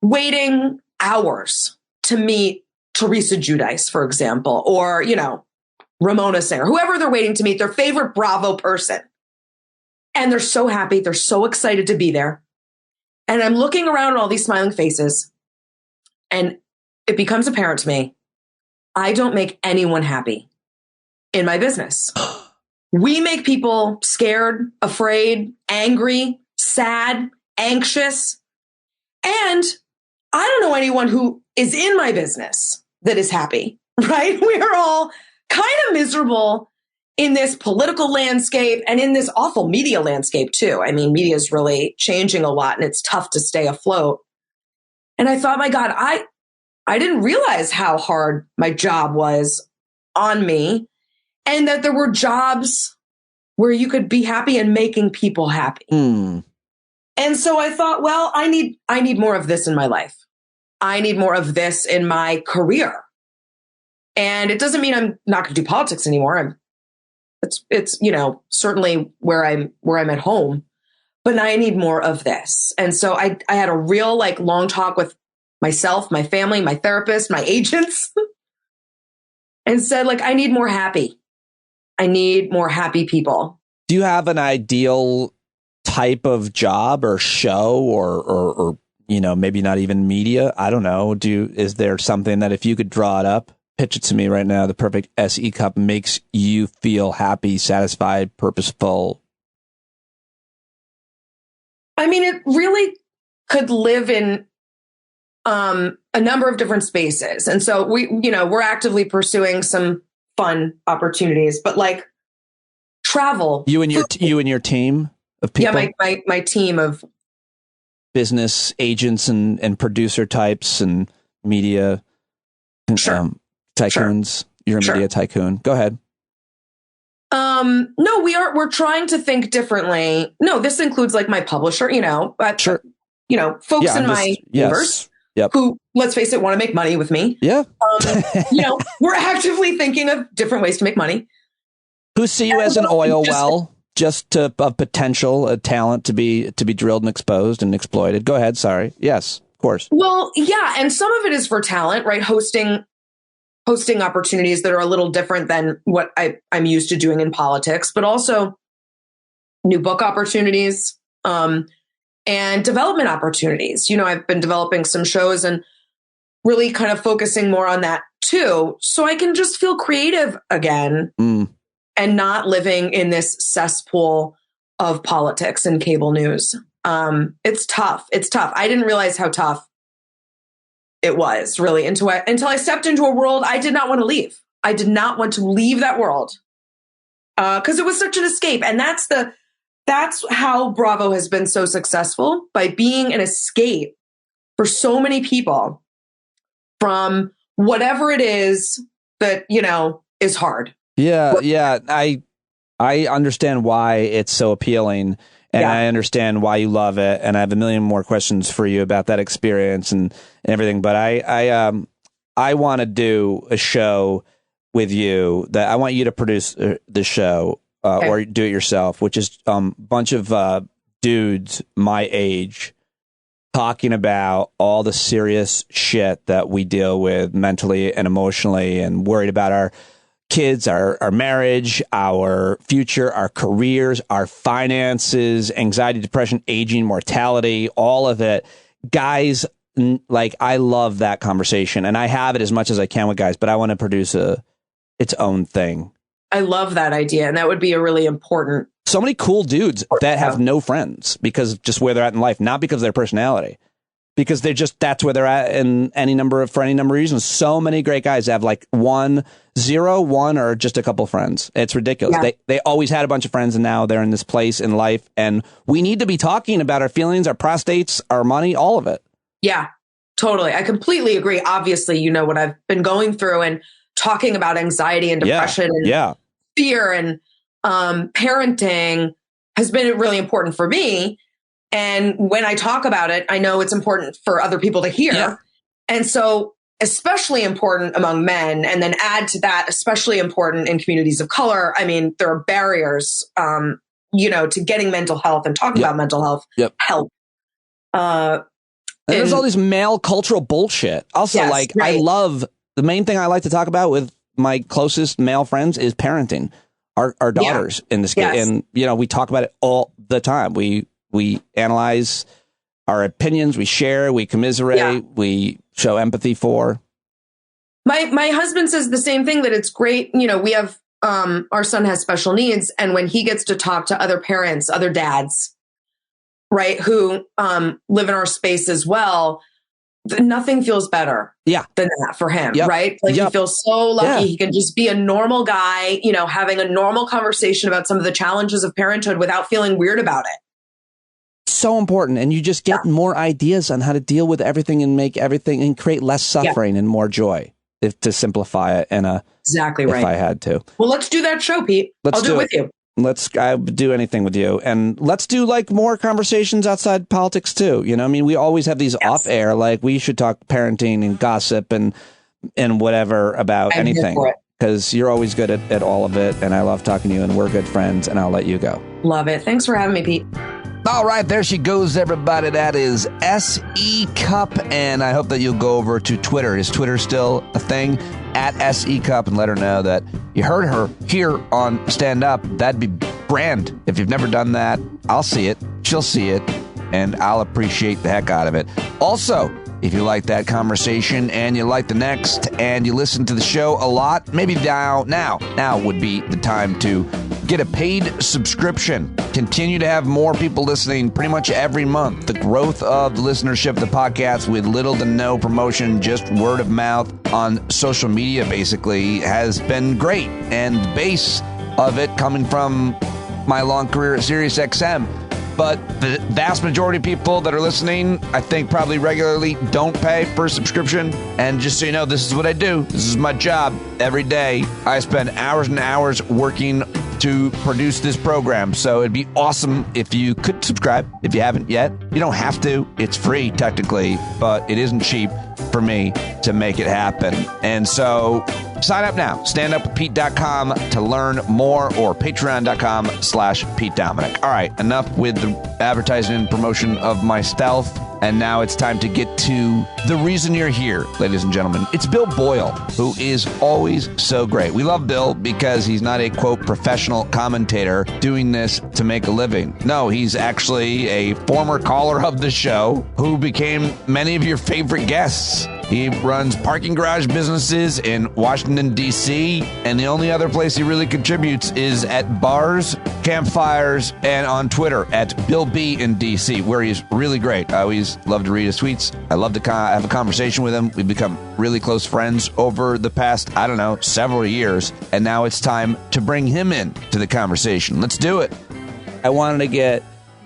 waiting hours to meet Teresa Giudice, for example, or, Ramona Singer, whoever they're waiting to meet, their favorite Bravo person. And they're so happy. They're so excited to be there. And I'm looking around at all these smiling faces, and it becomes apparent to me, I don't make anyone happy in my business. We make people scared, afraid, angry, sad, anxious. And I don't know anyone who is in my business that is happy, right? We are all kind of miserable in this political landscape and in this awful media landscape too. I mean, media is really changing a lot and it's tough to stay afloat. And I thought, my God, I didn't realize how hard my job was on me, and that there were jobs where you could be happy and making people happy. And so I thought, well, I need more of this in my life. I need more of this in my career. And it doesn't mean I'm not going to do politics anymore. It's certainly where I'm at home, but I need more of this. And so I had a real long talk with myself, my family, my therapist, my agents, and said, I need more happy. I need more happy people. Do you have an ideal type of job or show or maybe not even media? I don't know. Is there something that if you could draw it up, pitch it to me right now, the perfect SE Cupp makes you feel happy, satisfied, purposeful? I mean, it really could live in a number of different spaces. And so we're actively pursuing some fun opportunities, but travel. You and your team of people? Yeah, my team of business agents and producer types and media tycoons. Sure. You're a media tycoon. Go ahead. No, we're trying to think differently. No, this includes my publisher, Sure. Folks in my universe who, let's face it, want to make money with me. Yeah. We're actively thinking of different ways to make money. Who see you as an oil well, just of potential, a talent to be drilled and exposed and exploited. Go ahead. Sorry. Yes, of course. Well, yeah. And some of it is for talent, right? Hosting opportunities that are a little different than what I'm used to doing in politics, but also new book opportunities, and development opportunities. I've been developing some shows and really kind of focusing more on that too. So I can just feel creative again and not living in this cesspool of politics and cable news. It's tough. I didn't realize how tough it was really until I stepped into a world I did not want to leave. I did not want to leave that world because it was such an escape. And that's how Bravo has been so successful, by being an escape for so many people from whatever it is that, is hard. Yeah. I understand why it's so appealing. And I understand why you love it. And I have a million more questions for you about that experience and everything. But I want to do a show with you that I want you to produce the show or do it yourself, which is a bunch of dudes my age talking about all the serious shit that we deal with mentally and emotionally, and worried about our kids, our marriage, our future, our careers, our finances, anxiety, depression, aging, mortality, all of it. Guys, I love that conversation, and I have it as much as I can with guys, but I want to produce its own thing. I love that idea, and that would be a really important. So many cool dudes that have no friends because of just where they're at in life, not because of their personality. Because that's where they're at for any number of reasons. So many great guys have one, or just a couple friends. It's ridiculous. Yeah. They always had a bunch of friends, and now they're in this place in life. And we need to be talking about our feelings, our prostates, our money, all of it. Yeah, totally. I completely agree. Obviously, what I've been going through, and talking about anxiety and depression and fear and parenting has been really important for me. And when I talk about it, I know it's important for other people to hear. Yeah. And so especially important among men, and then add to that, especially important in communities of color. I mean, there are barriers, to getting mental health and talking about mental health help. And there's all these male cultural bullshit. Also, I love, the main thing I like to talk about with my closest male friends is parenting our daughters in this case. And, we talk about it all the time. We analyze our opinions, we share, we commiserate, we show empathy for. My husband says the same thing, that it's great. We have, our son has special needs. And when he gets to talk to other parents, other dads, right, who live in our space as well, nothing feels better than that for him, right? He feels so lucky. He can just be a normal guy, having a normal conversation about some of the challenges of parenthood without feeling weird about it. So important. And you just get more ideas on how to deal with everything and make everything and create less suffering and more joy, to simplify it exactly right. If I had to. Well, let's do that show, Pete. I'll do it with you. I would do anything with you. And let's do more conversations outside politics too. We always have these off air, we should talk parenting and gossip and whatever about anything, because you're always good at all of it. And I love talking to you, and we're good friends, and I'll let you go. Love it. Thanks for having me, Pete. All right, there she goes, everybody. That is SE Cupp, and I hope that you'll go over to Twitter. Is Twitter still a thing? At SE Cupp, and let her know that you heard her here on Stand Up. That'd be grand. If you've never done that, I'll see it, she'll see it, and I'll appreciate the heck out of it. Also, if you like that conversation and you like the next and you listen to the show a lot, maybe now would be the time to get a paid subscription. Continue to have more people listening pretty much every month. The growth of the listenership of the podcast with little to no promotion, just word of mouth on social media basically, has been great. And the base of it coming from my long career at SiriusXM. But the vast majority of people that are listening, I think probably regularly don't pay for a subscription. And just so you know, this is what I do. This is my job every day. I spend hours and hours working to produce this program. So it'd be awesome if you could subscribe if you haven't yet. You don't have to. It's free technically, but it isn't cheap for me to make it happen. And so sign up now. StandUpWithPete.com to learn more, or Patreon.com/Pete Dominic. All right, enough with the advertising and promotion of myself. And now it's time to get to the reason you're here, ladies and gentlemen. It's Bill Boyle, who is always so great. We love Bill because he's not a, quote, professional commentator doing this to make a living. No, he's actually a former caller of the show who became many of your favorite guests. He runs parking garage businesses in Washington, D.C., and the only other place he really contributes is at bars, campfires, and on Twitter at Bill B in D.C., where he's really great. I always love to read his tweets. I love to have a conversation with him. We've become really close friends over the past, several years, and now it's time to bring him in to the conversation. Let's do it. I wanted to get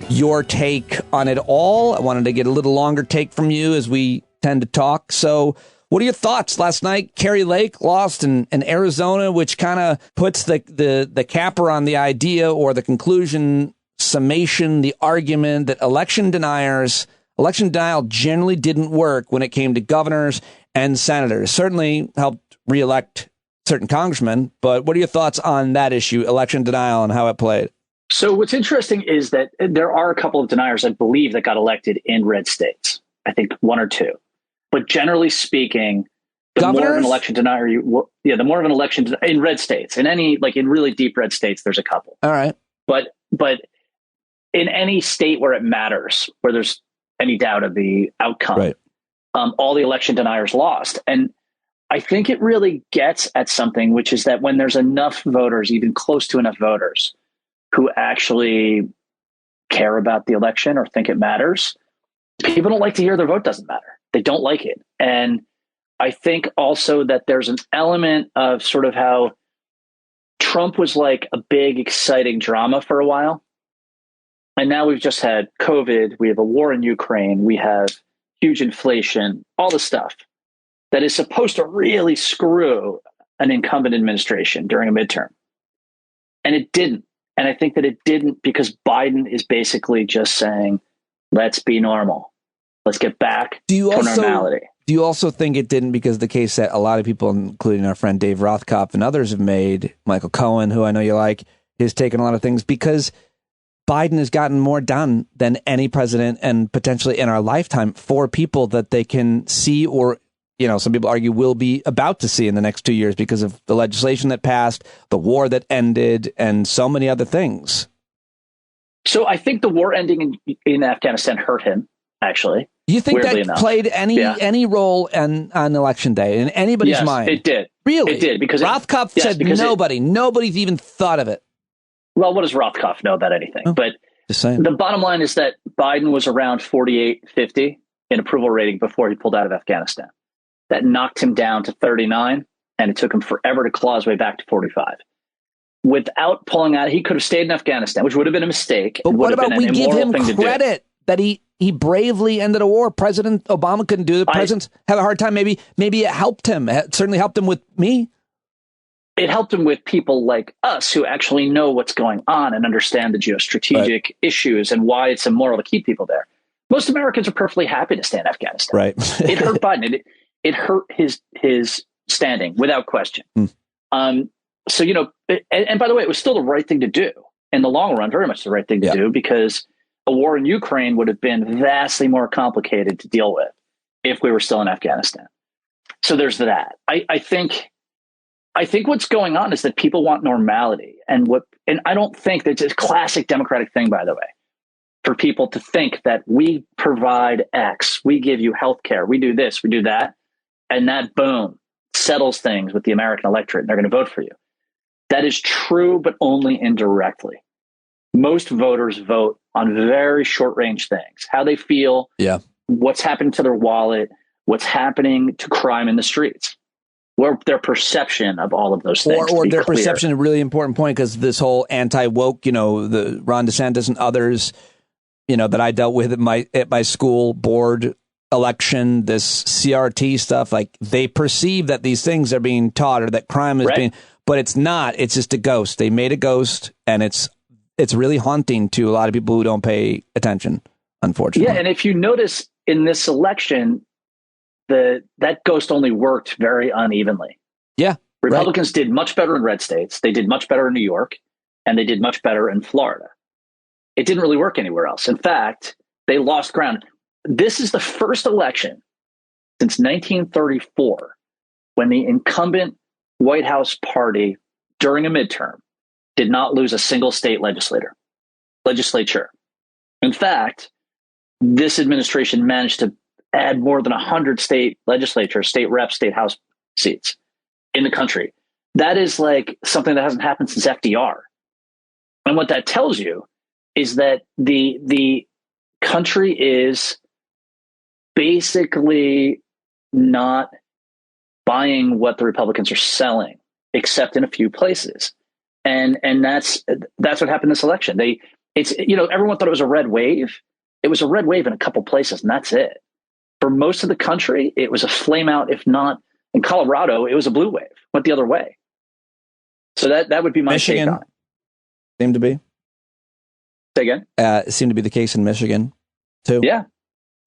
your take on it all. I wanted to get a little longer take from you as we tend to talk. So what are your thoughts? Last night, Kerry Lake lost in Arizona, which kind of puts the capper on the idea, or the conclusion, summation, the argument that election denial generally didn't work when it came to governors and senators. Certainly helped reelect certain congressmen, but what are your thoughts on that issue, election denial, and how it played? So what's interesting is that there are a couple of deniers, I believe, that got elected in red states. I think one or two. But generally speaking, the more of an election denier the more of an election in red states, in really deep red states, there's a couple. All right. But in any state where it matters, where there's any doubt of the outcome, right, all the election deniers lost. And I think it really gets at something, which is that when there's enough voters, even close to enough voters, who actually care about the election or think it matters, people don't like to hear their vote doesn't matter. They don't like it. And I think also that there's an element of sort of how Trump was like a big, exciting drama for a while. And now we've just had COVID. We have a war in Ukraine. We have huge inflation, all the stuff that is supposed to really screw an incumbent administration during a midterm. And it didn't. And I think that it didn't because Biden is basically just saying, let's be normal. Let's get back to normality. Do you also think it didn't because the case that a lot of people, including our friend Dave Rothkopf and others have made, Michael Cohen, who I know you like, has taken a lot of things because Biden has gotten more done than any president and potentially in our lifetime for people that they can see or, you know, some people argue will be about to see in the next 2 years because of the legislation that passed, the war that ended, and so many other things. So I think the war ending in Afghanistan hurt him, actually. You think that played any role on election day in anybody's mind? It did. Really? It did. Because Rothkopf said nobody's even thought of it. Well, what does Rothkopf know about anything? Oh, but just saying. The bottom line is that Biden was around 48, 50 in approval rating before he pulled out of Afghanistan. That knocked him down to 39, and it took him forever to claw his way back to 45. Without pulling out, he could have stayed in Afghanistan, which would have been a mistake. But what about we give him credit that he bravely ended a war? President Obama couldn't do it. Presidents have a hard time. Maybe it helped him. It certainly helped him with me. It helped him with people like us who actually know what's going on and understand the geostrategic issues and why it's immoral to keep people there. Most Americans are perfectly happy to stay in Afghanistan. Right. It hurt Biden. It hurt his standing without question. So, you know, and by the way, it was still the right thing to do in the long run, very much the right thing to do, because a war in Ukraine would have been vastly more complicated to deal with if we were still in Afghanistan. So there's that. I think what's going on is that people want normality, and I don't think that's a classic Democratic thing, by the way, for people to think that we provide X, we give you health care, we do this, we do that, and that boom settles things with the American electorate, and they're going to vote for you. That is true, but only indirectly. Most voters vote on very short range things, how they feel, what's happening to their wallet, what's happening to crime in the streets, or their perception of all of those things. Or their perception, a really important point, because this whole anti-woke, you know, the Ron DeSantis and others, you know, that I dealt with at my school board election, this CRT stuff, like they perceive that these things are being taught or that crime is being, but it's not. It's just a ghost. They made a ghost, and it's really haunting to a lot of people who don't pay attention, unfortunately. Yeah, and if you notice in this election, that ghost only worked very unevenly. Yeah. Republicans did much better in red states. They did much better in New York, and they did much better in Florida. It didn't really work anywhere else. In fact, they lost ground. This is the first election since 1934 when the incumbent White House party during a midterm did not lose a single state legislature. In fact, this administration managed to add more than 100 state legislatures, state reps, state house seats in the country. That is like something that hasn't happened since FDR. And what that tells you is that the country is basically not buying what the Republicans are selling, except in a few places. And that's what happened this election. Everyone thought it was a red wave. It was a red wave in a couple places, and that's it. For most of the country, it was a flame out. If not in Colorado, it was a blue wave, went the other way. So that would be my Michigan take on it. Seemed to be. Say again? It seemed to be the case in Michigan, too. Yeah.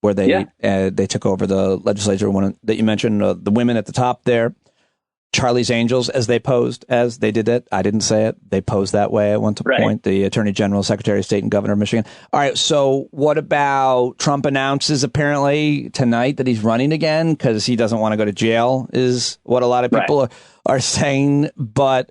Where they took over the legislature, one that you mentioned, the women at the top there, Charlie's Angels, as they posed as. They did it. I didn't say it. They posed that way at one point, the Attorney General, Secretary of State, and Governor of Michigan. All right, so what about Trump announces apparently tonight that he's running again because he doesn't want to go to jail, is what a lot of people are saying. But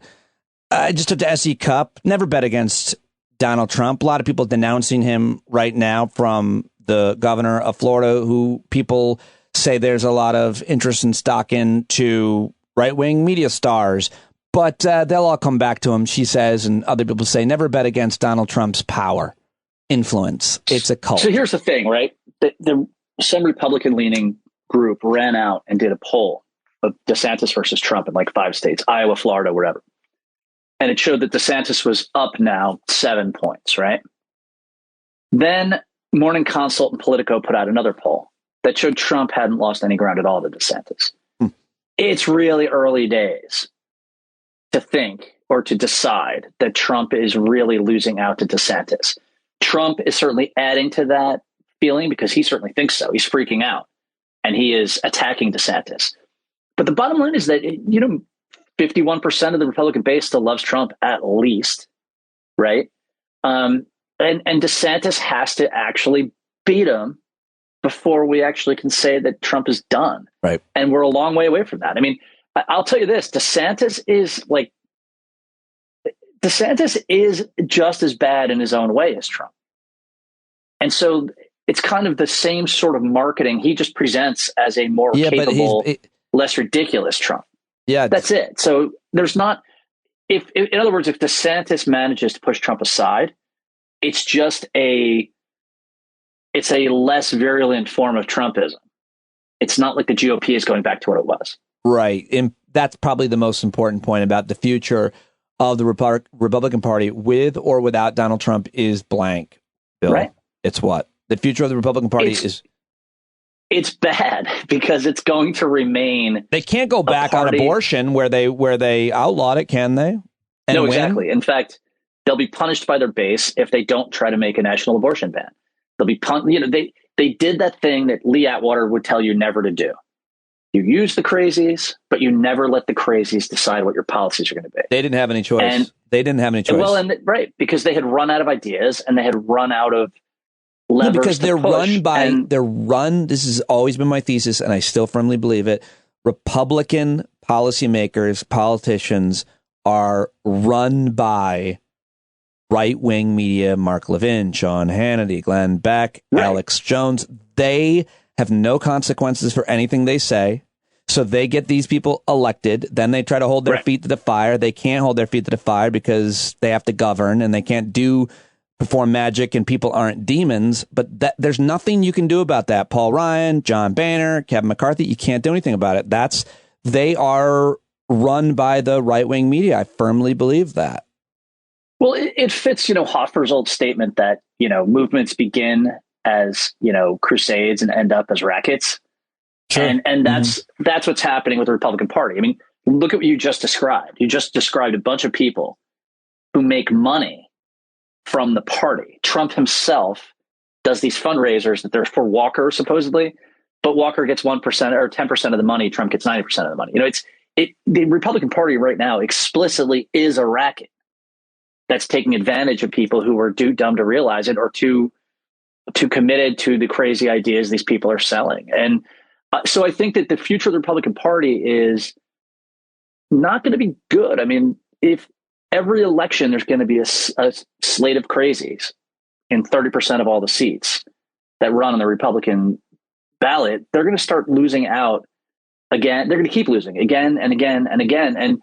I just took to SE Cupp, never bet against Donald Trump. A lot of people denouncing him right now, from the governor of Florida, who people say there's a lot of interest in stock into right-wing media stars, but they'll all come back to him, she says, and other people say never bet against Donald Trump's power, influence. It's a cult. So here's the thing, right? Some Republican-leaning group ran out and did a poll of DeSantis versus Trump in like 5 states, Iowa, Florida, wherever. And it showed that DeSantis was up now 7 points, right? Then Morning Consult and Politico put out another poll that showed Trump hadn't lost any ground at all to DeSantis. It's really early days. to think or to decide that Trump is really losing out to DeSantis. Trump is certainly adding to that feeling because he certainly thinks so. He's freaking out and he is attacking DeSantis. But the bottom line is that, 51% of the Republican base still loves Trump at least, right? And DeSantis has to actually beat him before we actually can say that Trump is done. Right. And we're a long way away from that. I mean, I'll tell you this, DeSantis is just as bad in his own way as Trump. And so it's kind of the same sort of marketing. He just presents as a more capable, less ridiculous Trump. Yeah. That's it. So there's not, in other words, if DeSantis manages to push Trump aside, it's just it's a less virulent form of Trumpism. It's not like the GOP is going back to what it was. Right. And that's probably the most important point about the future of the Republican Party with or without Donald Trump is blank. Bill. Right. It's what? The future of the Republican Party is... It's bad because it's going to remain... They can't go back on abortion where they outlawed it, can they? No, exactly. In fact, they'll be punished by their base if they don't try to make a national abortion ban. They'll be they did that thing that Lee Atwater would tell you never to do. You use the crazies, but you never let the crazies decide what your policies are going to be. They didn't have any choice. Well, right, because they had run out of ideas and they had run out of levers. Yeah, because they're run. This has always been my thesis, and I still firmly believe it. Republican policymakers, politicians are run by right-wing media, Mark Levin, Sean Hannity, Glenn Beck, right. Alex Jones. They have no consequences for anything they say. So they get these people elected. Then they try to hold their feet to the fire. They can't hold their feet to the fire because they have to govern and they can't perform magic and people aren't demons. But there's nothing you can do about that. Paul Ryan, John Boehner, Kevin McCarthy, you can't do anything about it. They are run by the right-wing media. I firmly believe that. Well, it fits, Hoffer's old statement that, movements begin as, crusades and end up as rackets. Sure. And that's what's happening with the Republican Party. I mean, look at what you just described. You just described a bunch of people who make money from the party. Trump himself does these fundraisers that they're for Walker, supposedly, but Walker gets 1% or 10% of the money. Trump gets 90% of the money. The Republican Party right now explicitly is a racket that's taking advantage of people who are too dumb to realize it or too committed to the crazy ideas these people are selling. And so I think that the future of the Republican Party is not going to be good. I mean, if every election there's going to be a slate of crazies in 30% of all the seats that run on the Republican ballot, they're going to start losing out again. They're going to keep losing again and again and again. And,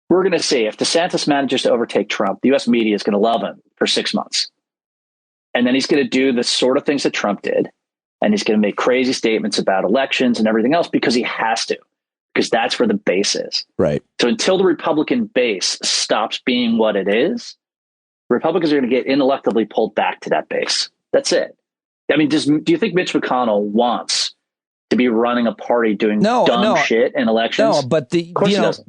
we're going to see if DeSantis manages to overtake Trump, the U.S. media is going to love him for 6 months. And then he's going to do the sort of things that Trump did. And he's going to make crazy statements about elections and everything else because he has to, because that's where the base is. Right. So until the Republican base stops being what it is, Republicans are going to get ineluctably pulled back to that base. That's it. I mean, do you think Mitch McConnell wants to be running a party doing dumb shit in elections? No, but the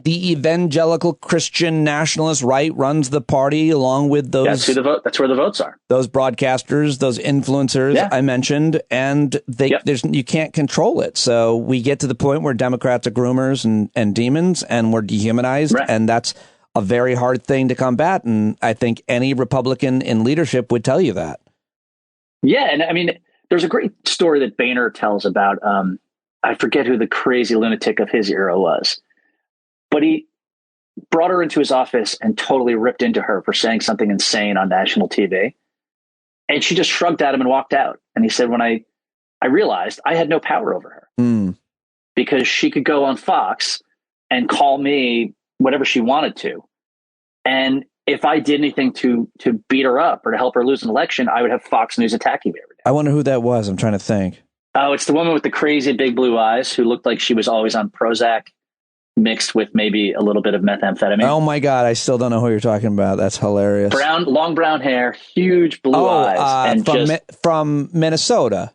evangelical Christian nationalist right runs the party along with those. That's where the votes are. Those broadcasters, those influencers I mentioned, and you can't control it. So we get to the point where Democrats are groomers and demons, and we're dehumanized, and that's a very hard thing to combat. And I think any Republican in leadership would tell you that. Yeah, and I mean, there's a great story that Boehner tells about, I forget who the crazy lunatic of his era was, but he brought her into his office and totally ripped into her for saying something insane on national TV. And she just shrugged at him and walked out. And he said, when I realized I had no power over her because she could go on Fox and call me whatever she wanted to. And if I did anything to beat her up or to help her lose an election, I would have Fox News attacking me every day. I wonder who that was. I'm trying to think. Oh, it's the woman with the crazy big blue eyes who looked like she was always on Prozac mixed with maybe a little bit of methamphetamine. Oh my God. I still don't know who you're talking about. That's hilarious. Long brown hair, huge blue eyes. And from Minnesota.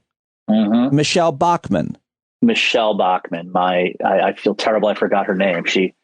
Mm-hmm. Michelle Bachmann. I feel terrible. I forgot her name. She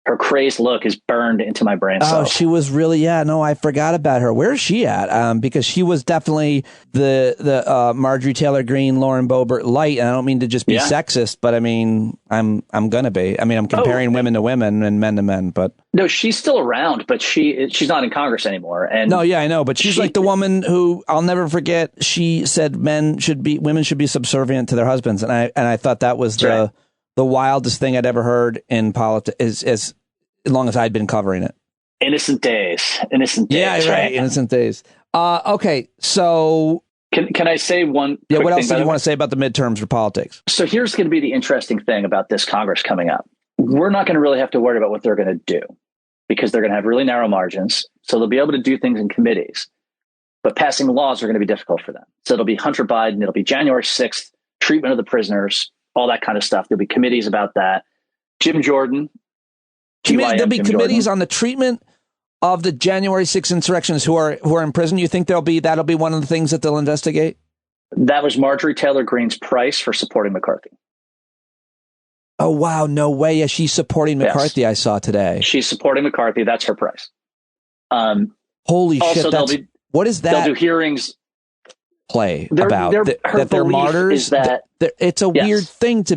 Her crazed look is burned into my brain. Oh, she was really, I forgot about her. Where is she at? Because she was definitely the Marjorie Taylor Greene, Lauren Boebert light. And I don't mean to just be sexist, but I mean, I'm going to be. I mean, I'm comparing women to women and men to men, but. No, she's still around, but she's not in Congress anymore. And no, I know, but she's like the woman who I'll never forget. She said women should be subservient to their husbands. And I thought that was the wildest thing I'd ever heard in politics as long as I'd been covering it. Innocent days. Yeah, right. Innocent days. Okay, so can I say one? Yeah, what else do you want to say about the midterms or politics? So here's going to be the interesting thing about this Congress coming up. We're not going to really have to worry about what they're going to do because they're going to have really narrow margins. So they'll be able to do things in committees, but passing laws are going to be difficult for them. So it'll be Hunter Biden. It'll be January 6th, treatment of the prisoners, all that kind of stuff. There'll be committees about that. Jim Jordan. There'll be committees on the treatment of the January 6th insurrectionists who are in prison. You think that'll be one of the things that they'll investigate? That was Marjorie Taylor Greene's price for supporting McCarthy. Oh, wow. No way. Yeah, she's supporting McCarthy. Yes. I saw today. She's supporting McCarthy. That's her price. Holy shit. What is that? They'll do hearings. That they're martyrs. It's a weird thing to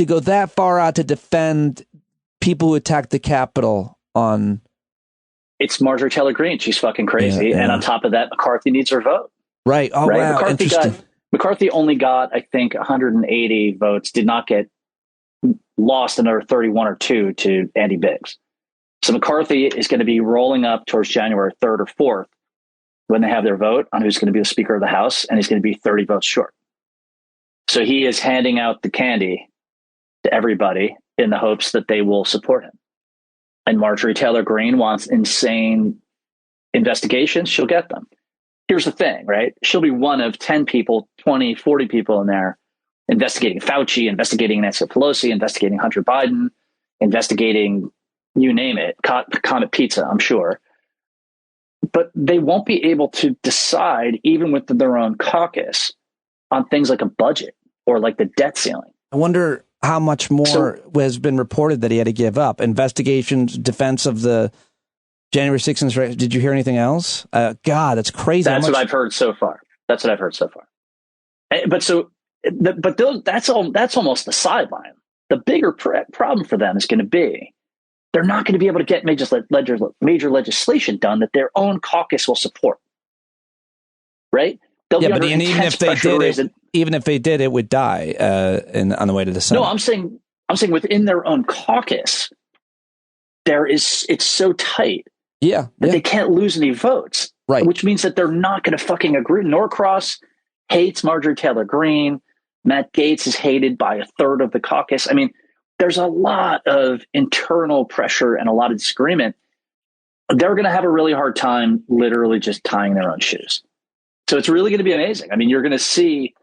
go that far out to defend people who attacked the Capitol on. It's Marjorie Taylor Greene. She's fucking crazy. And on top of that, McCarthy needs her vote. Right. Oh, right? Wow. Interesting. McCarthy only got, I think, 180 votes, did not get lost another 31 or 2 to Andy Biggs. So McCarthy is going to be rolling up towards January 3rd or 4th when they have their vote on who's going to be the Speaker of the House, and he's going to be 30 votes short. So he is handing out the candy to everybody in the hopes that they will support him. And Marjorie Taylor Greene wants insane investigations. She'll get them. Here's the thing, right? She'll be one of 10 people, 20, 40 people in there investigating Fauci, investigating Nancy Pelosi, investigating Hunter Biden, investigating, you name it, Comet Pizza, I'm sure. But they won't be able to decide, even within their own caucus, on things like a budget or like the debt ceiling. I wonder how much more has been reported that he had to give up. Investigations, defense of the January 6th insurrection. Did you hear anything else? God, that's crazy. That's what I've heard so far. But that's almost the sideline. The bigger problem for them is going to be they're not going to be able to get major legislation done that their own caucus will support. Right? But even if they did, it would die on the way to the Senate. No, I'm saying within their own caucus, it's so tight that they can't lose any votes. Right. Which means that they're not going to fucking agree. Norcross hates Marjorie Taylor Greene. Matt Gaetz is hated by a third of the caucus. I mean, there's a lot of internal pressure and a lot of disagreement. They're going to have a really hard time literally just tying their own shoes. So it's really going to be amazing. I mean, you're going to see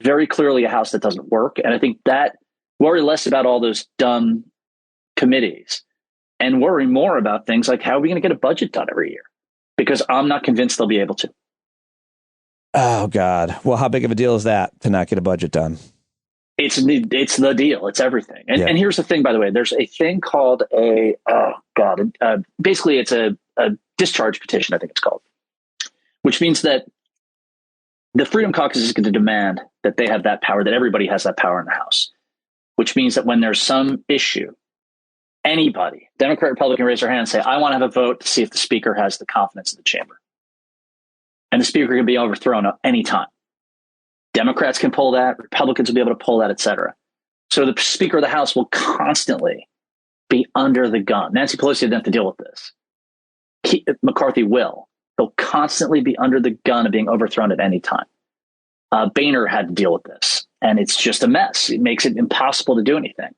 very clearly a House that doesn't work. And I think that worry less about all those dumb committees and worry more about things like how are we going to get a budget done every year? Because I'm not convinced they'll be able to. Oh, God. Well, how big of a deal is that to not get a budget done? It's the deal. It's everything. And here's the thing, by the way, there's a thing called basically it's a discharge petition, I think it's called, which means that the Freedom Caucus is going to demand that they have that power, that everybody has that power in the House, which means that when there's some issue, anybody, Democrat, Republican, raise their hand and say, I want to have a vote to see if the Speaker has the confidence of the chamber. And the Speaker can be overthrown at any time. Democrats can pull that, Republicans will be able to pull that, et cetera. So the Speaker of the House will constantly be under the gun. Nancy Pelosi didn't have to deal with this. McCarthy will. He'll constantly be under the gun of being overthrown at any time. Boehner had to deal with this, and it's just a mess. It makes it impossible to do anything.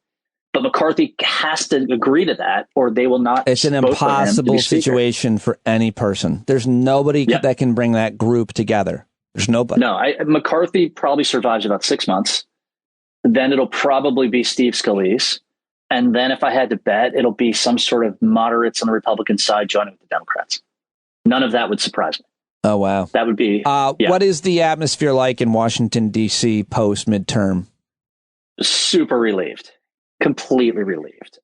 But McCarthy has to agree to that, or they will not. It's an impossible situation for any person. There's nobody that can bring that group together. There's nobody. No, McCarthy probably survives about 6 months. Then it'll probably be Steve Scalise. And then if I had to bet, it'll be some sort of moderates on the Republican side joining with the Democrats. None of that would surprise me. Oh, wow. That would be... What is the atmosphere like in Washington, D.C. post-midterm? Super relieved. completely relieved.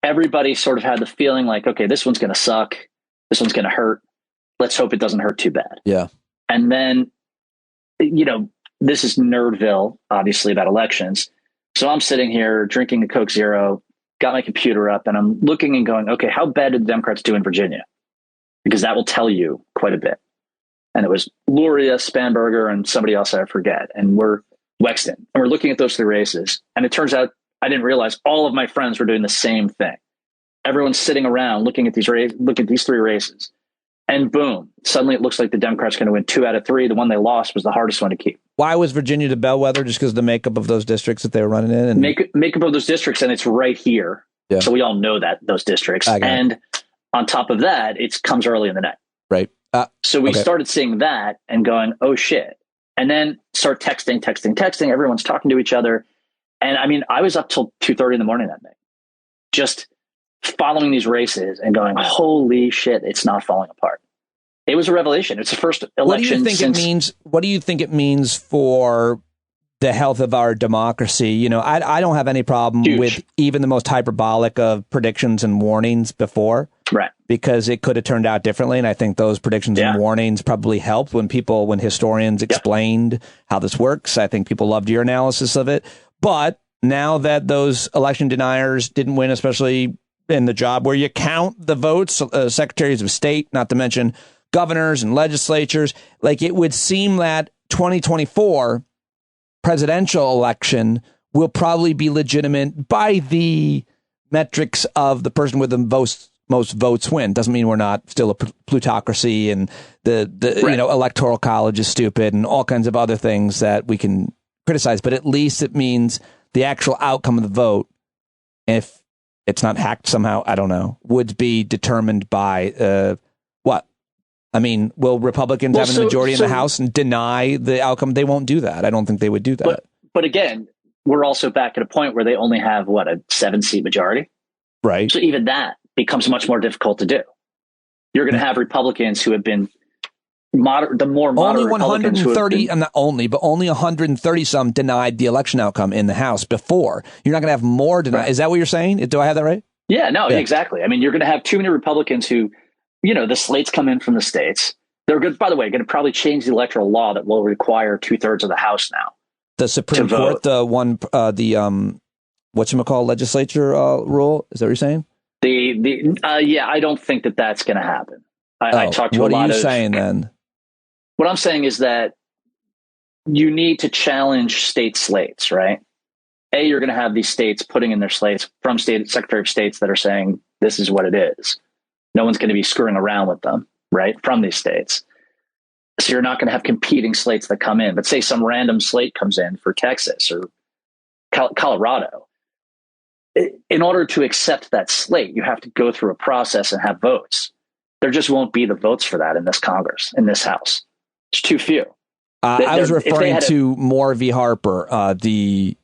Everybody sort of had the feeling like, okay, this one's going to suck. This one's going to hurt. Let's hope it doesn't hurt too bad. Yeah. And then, this is Nerdville, obviously, about elections. So I'm sitting here drinking a Coke Zero, got my computer up, and I'm looking and going, okay, how bad did the Democrats do in Virginia? Because that will tell you quite a bit. And it was Luria, Spanberger, and somebody else I forget. And we're Wexton. And we're looking at those three races. And it turns out I didn't realize all of my friends were doing the same thing. Everyone's sitting around looking at these three races. And boom, suddenly it looks like the Democrats are going to win 2 out of 3. The one they lost was the hardest one to keep. Why was Virginia the bellwether? Just because of the makeup of those districts that they were running in? And makeup of those districts, and it's right here. Yeah. So we all know those districts. And on top of that, it comes early in the night. Right. So we started seeing that and going, oh, shit. And then start texting. Everyone's talking to each other. And I mean, I was up till 2:30 in the morning that night, just following these races and going, holy shit, it's not falling apart. It was a revelation. It's the first election. What do you think it means for the health of our democracy? I don't have any problem with even the most hyperbolic of predictions and warnings before. Right. Because it could have turned out differently. And I think those predictions and warnings probably helped when historians explained how this works. I think people loved your analysis of it. But now that those election deniers didn't win, especially in the job where you count the votes, secretaries of state, not to mention governors and legislatures, like it would seem that 2024 presidential election will probably be legitimate by the metrics of the person with the most votes win. Doesn't mean we're not still a plutocracy and the electoral college is stupid and all kinds of other things that we can criticize, but at least it means the actual outcome of the vote, if it's not hacked somehow, I don't know, would be determined by what? I mean, will Republicans have a majority in the House and deny the outcome? They won't do that. I don't think they would do that. But again, we're also back at a point where they only have, a 7-seat majority? Right. So even that becomes much more difficult to do. You're going to have Republicans who have been the more moderate Republicans. Only 130 some denied the election outcome in the House before. You're not going to have more denied. Right. Is that what you're saying? Do I have that right? Yeah, no, exactly. I mean, you're going to have too many Republicans who, the slates come in from the states. They're good, by the way, going to probably change the electoral law that will require 2/3 of the House now. The Supreme Court, the whatchamacallit legislature rule. Is that what you're saying? I don't think that's going to happen. I talked to a lot of. What are you saying then? What I'm saying is that you need to challenge state slates, right? You're going to have these states putting in their slates from Secretary of States that are saying this is what it is. No one's going to be screwing around with them, right? From these states. So you're not going to have competing slates that come in. But say some random slate comes in for Texas or Colorado. In order to accept that slate, you have to go through a process and have votes. There just won't be the votes for that in this Congress, in this House. It's too few. I was referring to Moore v. Harper, the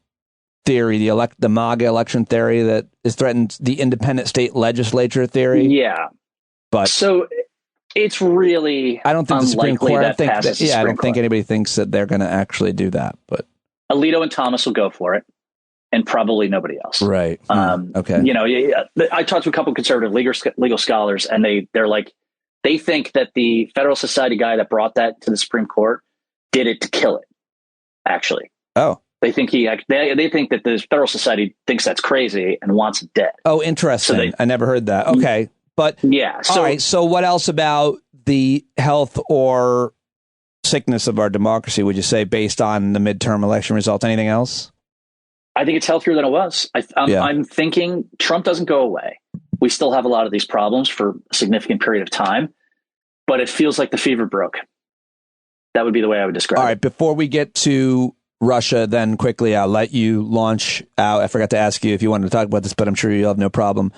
theory, the MAGA election theory that is threatened, the independent state legislature theory. Yeah. But so it's really I don't think the Supreme Court. I don't think Court. Anybody thinks that they're going to actually do that. But Alito and Thomas will go for it, and probably nobody else. Right. Okay. I talked to a couple of conservative legal scholars, and they're like, they think that the Federal Society guy that brought that to the Supreme Court did it to kill it. Actually. Oh. They think they think that the Federal Society thinks that's crazy and wants it dead. Oh, interesting. I never heard that. Okay. But yeah. All right. So what else about the health or sickness of our democracy would you say based on the midterm election results? Anything else? I think it's healthier than it was. I'm thinking Trump doesn't go away. We still have a lot of these problems for a significant period of time, but it feels like the fever broke. That would be the way I would describe it. All right. Before we get to Russia, then quickly, I'll let you launch out. I forgot to ask you if you wanted to talk about this, but I'm sure you'll have no problem.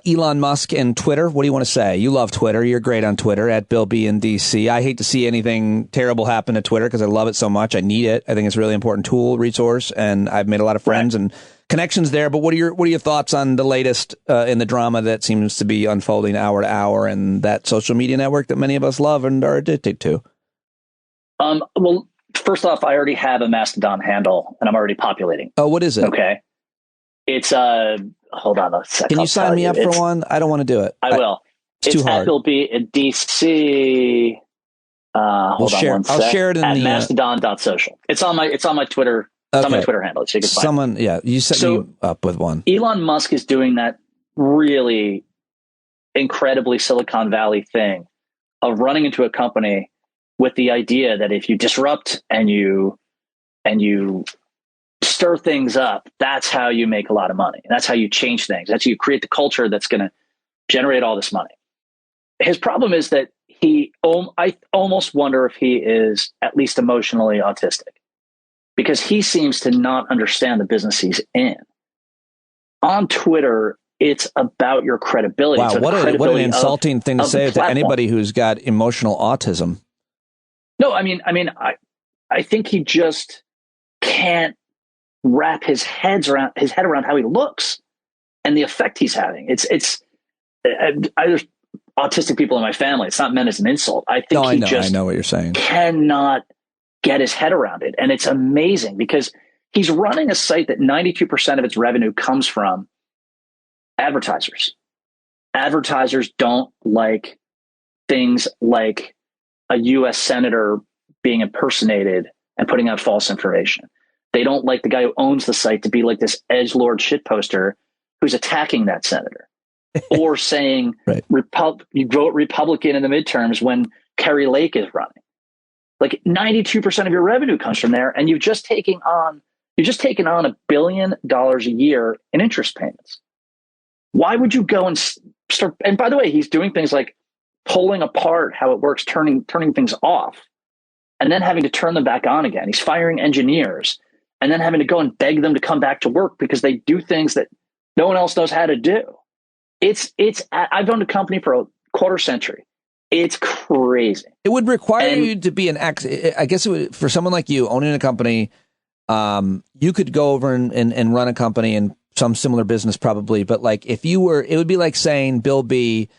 Elon Musk and Twitter. What do you want to say? You love Twitter. You're great on Twitter at Bill B in DC. I hate to see anything terrible happen to Twitter because I love it so much. I need it. I think it's a really important tool, resource, and I've made a lot of friends and connections there. But what are your thoughts on the latest in the drama that seems to be unfolding hour to hour and that social media network that many of us love and are addicted to? Well, first off, I already have a Mastodon handle and I'm already populating. Oh, what is it? Okay. It's hold on a second. Can you sign me up for one? I don't want to do it. I will. It's too hard. It will be in DC. Hold on one sec. I'll share it in at the mastodon.social. It's on my Twitter. It's on my Twitter handle, so you can find it. You set me up with one. Elon Musk is doing that really incredibly Silicon Valley thing of running into a company with the idea that if you disrupt and you stir things up, that's how you make a lot of money. That's how you change things. That's how you create the culture that's going to generate all this money. His problem is that I almost wonder if he is at least emotionally autistic, because he seems to not understand the business he's in. On Twitter, it's about your credibility. Wow, what an insulting thing to say to anybody who's got emotional autism. No, I mean, I think he just can't wrap his head around how he looks and the effect he's having. There's autistic people in my family. It's not meant as an insult. I think I know what you're saying. Cannot get his head around it. And it's amazing because he's running a site that 92% of its revenue comes from advertisers. Advertisers don't like things like a U.S. senator being impersonated and putting out false information. They don't like the guy who owns the site to be like this edgelord shitposter who's attacking that senator or saying you vote Republican in the midterms when Kerry Lake is running. Like 92% of your revenue comes from there, and you've just taken on $1 billion a year in interest payments. Why would you go and start? And by the way, he's doing things like pulling apart how it works, turning things off, and then having to turn them back on again. He's firing engineers and then having to go and beg them to come back to work because they do things that no one else knows how to do. I've owned a company for a quarter century. It's crazy. It would require you to be I guess it would, for someone like you owning a company, you could go over and run a company and some similar business probably. But like if you were, it would be like saying Bill B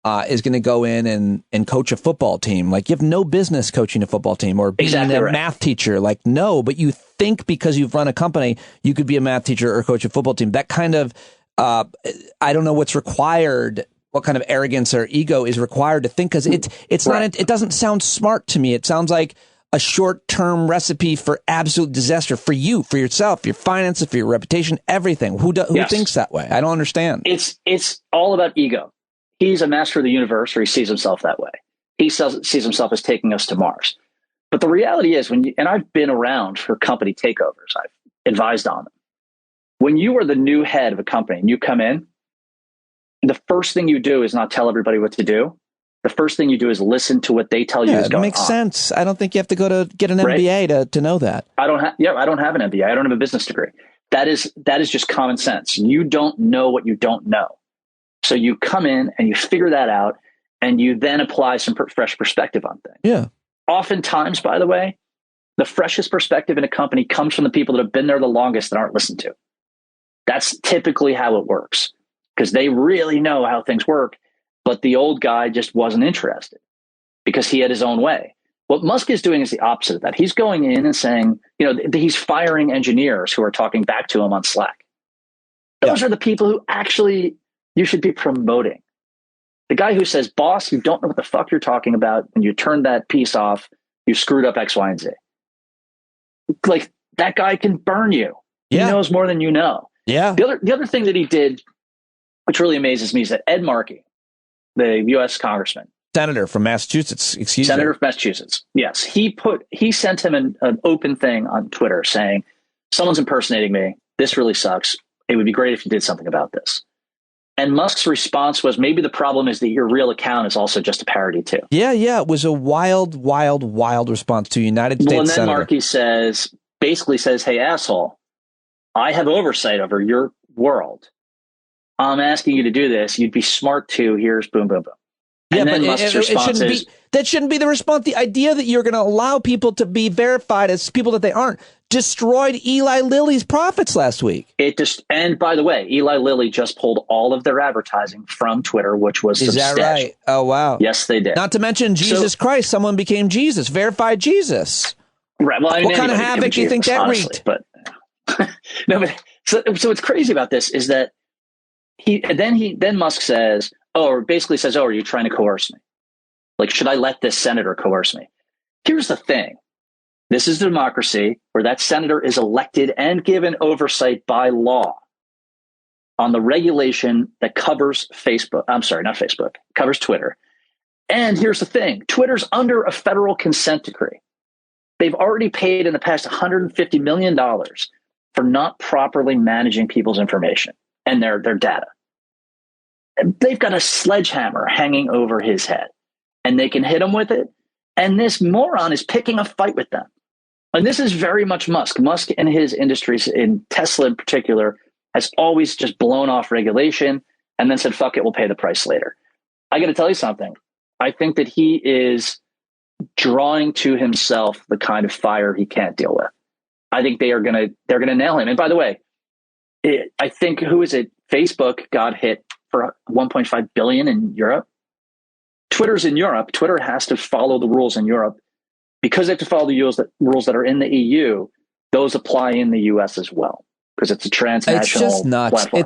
is going to go in and coach a football team. Like you have no business coaching a football team or being a math teacher. Like, no, but you think because you've run a company, you could be a math teacher or coach a football team. That kind of, I don't know what's required. What kind of arrogance or ego is required to think? Because it's not. It doesn't sound smart to me. It sounds like a short-term recipe for absolute disaster for you, for yourself, your finances, for your reputation, everything. Who thinks that way? I don't understand. It's all about ego. He's a master of the universe, or he sees himself that way. He sees himself as taking us to Mars. But the reality is, and I've been around for company takeovers. I've advised on them. When you are the new head of a company and you come in, the first thing you do is not tell everybody what to do. The first thing you do is listen to what they tell you is going on. It makes sense. I don't think you have to go to get an MBA to know that. I don't have an MBA. I don't have a business degree. That is just common sense. You don't know what you don't know. So you come in and you figure that out, and you then apply some fresh perspective on things. Yeah. Oftentimes, by the way, the freshest perspective in a company comes from the people that have been there the longest and aren't listened to. That's typically how it works, because they really know how things work, but the old guy just wasn't interested because he had his own way. What Musk is doing is the opposite of that. He's going in and saying, he's firing engineers who are talking back to him on Slack. Those are the people who actually you should be promoting. The guy who says, boss, you don't know what the fuck you're talking about, and you turned that piece off, you screwed up X, Y, and Z. Like, that guy can burn you. Yeah. He knows more than you know. Yeah. The other thing that he did, which really amazes me, is that Ed Markey, the U.S. congressman, Senator from Massachusetts, Senator from Massachusetts. Yes. He sent him an open thing on Twitter saying, someone's impersonating me. This really sucks. It would be great if you did something about this. And Musk's response was, maybe the problem is that your real account is also just a parody too. Yeah. It was a wild response to a United States and then Senator. Markey basically says, hey, asshole, I have oversight over your world. I'm asking you to do this. You'd be smart too. Here's boom, boom, boom. And then Musk's response is, that shouldn't be the response. The idea that you're going to allow people to be verified as people that they aren't destroyed Eli Lilly's profits last week. And by the way, Eli Lilly just pulled all of their advertising from Twitter, which was substantial. Is that right? Oh, wow. Yes, they did. Not to mention Jesus Christ. Someone became Jesus, verified Jesus. Right. Well, what kind of havoc do you think that wreaked? But no, but So what's crazy about this is that then Musk says, or basically says, "Oh, are you trying to coerce me? Like, should I let this senator coerce me?" Here's the thing. This is a democracy where that senator is elected and given oversight by law on the regulation that covers Facebook. I'm sorry, not Facebook, covers Twitter. And here's the thing. Twitter's under a federal consent decree. They've already paid in the past $150 million for not properly managing people's information and their data. And they've got a sledgehammer hanging over his head, and they can hit him with it. And this moron is picking a fight with them. And this is very much Musk. Musk and his industries, in Tesla in particular, has always just blown off regulation and then said, fuck it, we'll pay the price later. I got to tell you something. I think that he is drawing to himself the kind of fire he can't deal with. I think they're going to nail him. And by the way, I think, who is it? Facebook got hit for 1.5 billion in Europe. Twitter's in Europe. Twitter has to follow the rules in Europe. Because they have to follow the rules that are in the EU, those apply in the US as well. Because it's a transnational it's just nuts. platform.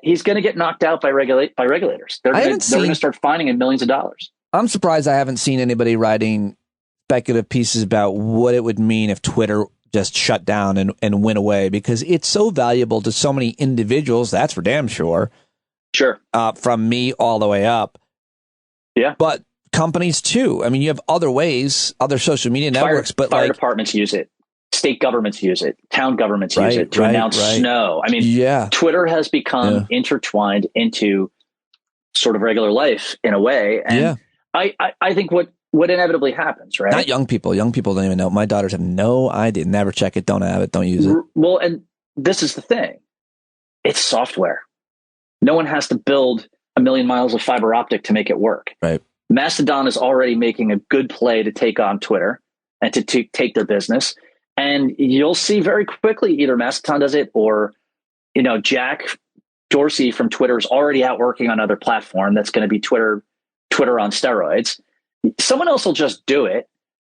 He's gonna get knocked out by regulators. They're gonna start fining him millions of dollars. I'm surprised I haven't seen anybody writing speculative pieces about what it would mean if Twitter just shut down and went away, because it's so valuable to so many individuals. That's for damn sure. Sure. From me all the way up. Yeah. But companies too. I mean, you have other ways, other social media networks, but fire departments use it. State governments use it. Town governments use it to announce snow. I mean, Twitter has become intertwined into sort of regular life in a way. And I think what inevitably happens, right? Not young people. Young people don't even know. My daughters have no idea. Never check it. Don't have it. Don't use it. Well, and this is the thing. It's software. No one has to build 1 million miles of fiber optic to make it work. Right. Mastodon is already making a good play to take on Twitter and to take their business. And you'll see very quickly either Mastodon does it or, Jack Dorsey from Twitter is already out working on another platform that's going to be Twitter on steroids. Someone else will just do it,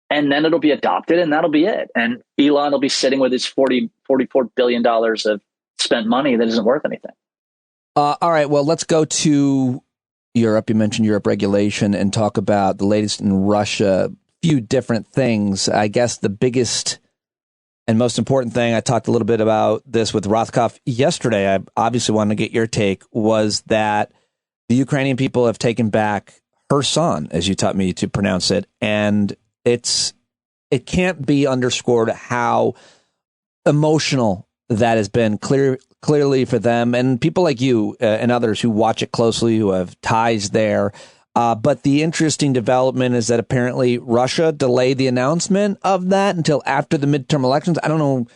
and then it'll be adopted, and that'll be it. And Elon will be sitting with his $44 billion of spent money that isn't worth anything. All right. Well, let's go to Europe. You mentioned Europe regulation and talk about the latest in Russia. Few different things. I guess the biggest and most important thing, I talked a little bit about this with Rothkopf yesterday. I obviously wanted to get your take, was that the Ukrainian people have taken back Kherson, as you taught me to pronounce it. And it can't be underscored how emotional that has been clearly for them and people like you and others who watch it closely, who have ties there. But the interesting development is that apparently Russia delayed the announcement of that until after the midterm elections. I don't know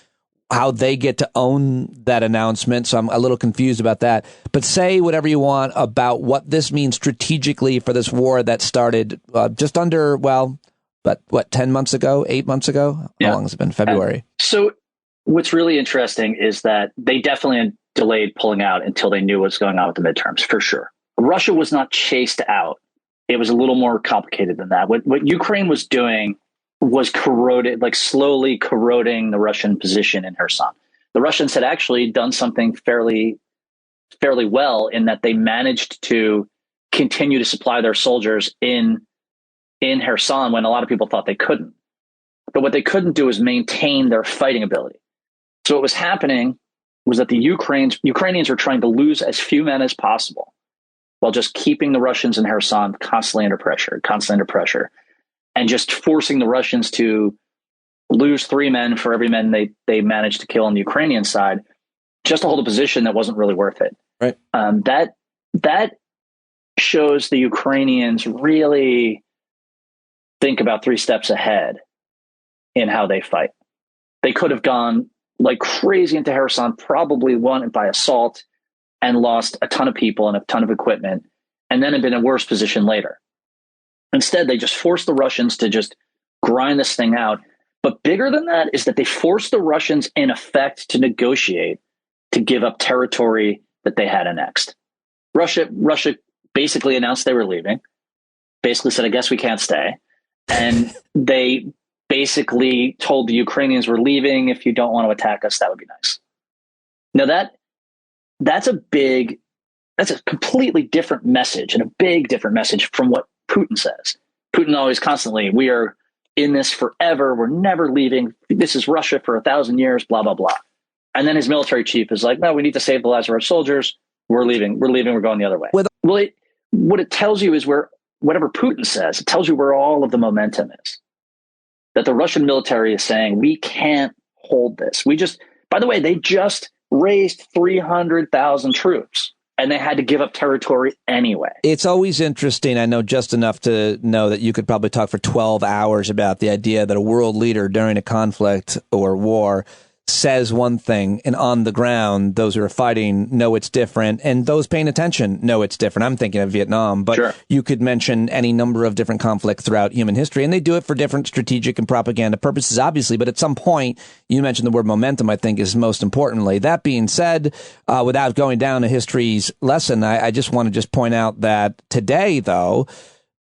how they get to own that announcement, so I'm a little confused about that. But say whatever you want about what this means strategically for this war that started just under, 10 months ago, 8 months ago? How long has it been? February. So what's really interesting is that they definitely delayed pulling out until they knew what was going on with the midterms, for sure. Russia was not chased out. It was a little more complicated than that. What Ukraine was doing was slowly corroding the Russian position in Kherson. The Russians had actually done something fairly well in that they managed to continue to supply their soldiers in Kherson when a lot of people thought they couldn't. But what they couldn't do is maintain their fighting ability. So what was happening was that the Ukrainians were trying to lose as few men as possible while just keeping the Russians in Kherson constantly under pressure, and just forcing the Russians to lose 3 men for every man they managed to kill on the Ukrainian side, just to hold a position that wasn't really worth it. Right. That shows the Ukrainians really think about 3 steps ahead in how they fight. They could have gone like crazy into Kherson, probably won by assault, and lost a ton of people and a ton of equipment, and then have been in a worse position later. Instead, they just forced the Russians to just grind this thing out. But bigger than that is that they forced the Russians, in effect, to negotiate to give up territory that they had annexed. Russia basically announced they were leaving, basically said, I guess we can't stay. And they basically told the Ukrainians, we're leaving. If you don't want to attack us, that would be nice. Now that's a completely different message, and a big different message from what Putin says. Putin always constantly, we are in this forever. We're never leaving. This is Russia for 1,000 years, blah, blah, blah. And then his military chief is like, no, we need to save the lives of our soldiers. We're leaving. We're going the other way. What it tells you is whatever Putin says, it tells you where all of the momentum is. That the Russian military is saying, we can't hold this. By the way, they just raised 300,000 troops. And they had to give up territory anyway. It's always interesting. I know just enough to know that you could probably talk for 12 hours about the idea that a world leader during a conflict or war says one thing, and on the ground, those who are fighting know it's different, and those paying attention know it's different. I'm thinking of Vietnam, but sure, you could mention any number of different conflicts throughout human history, and they do it for different strategic and propaganda purposes, obviously. But at some point, you mentioned the word momentum, I think, is most importantly. That being said, without going down a history's lesson, I just want to point out that today, though,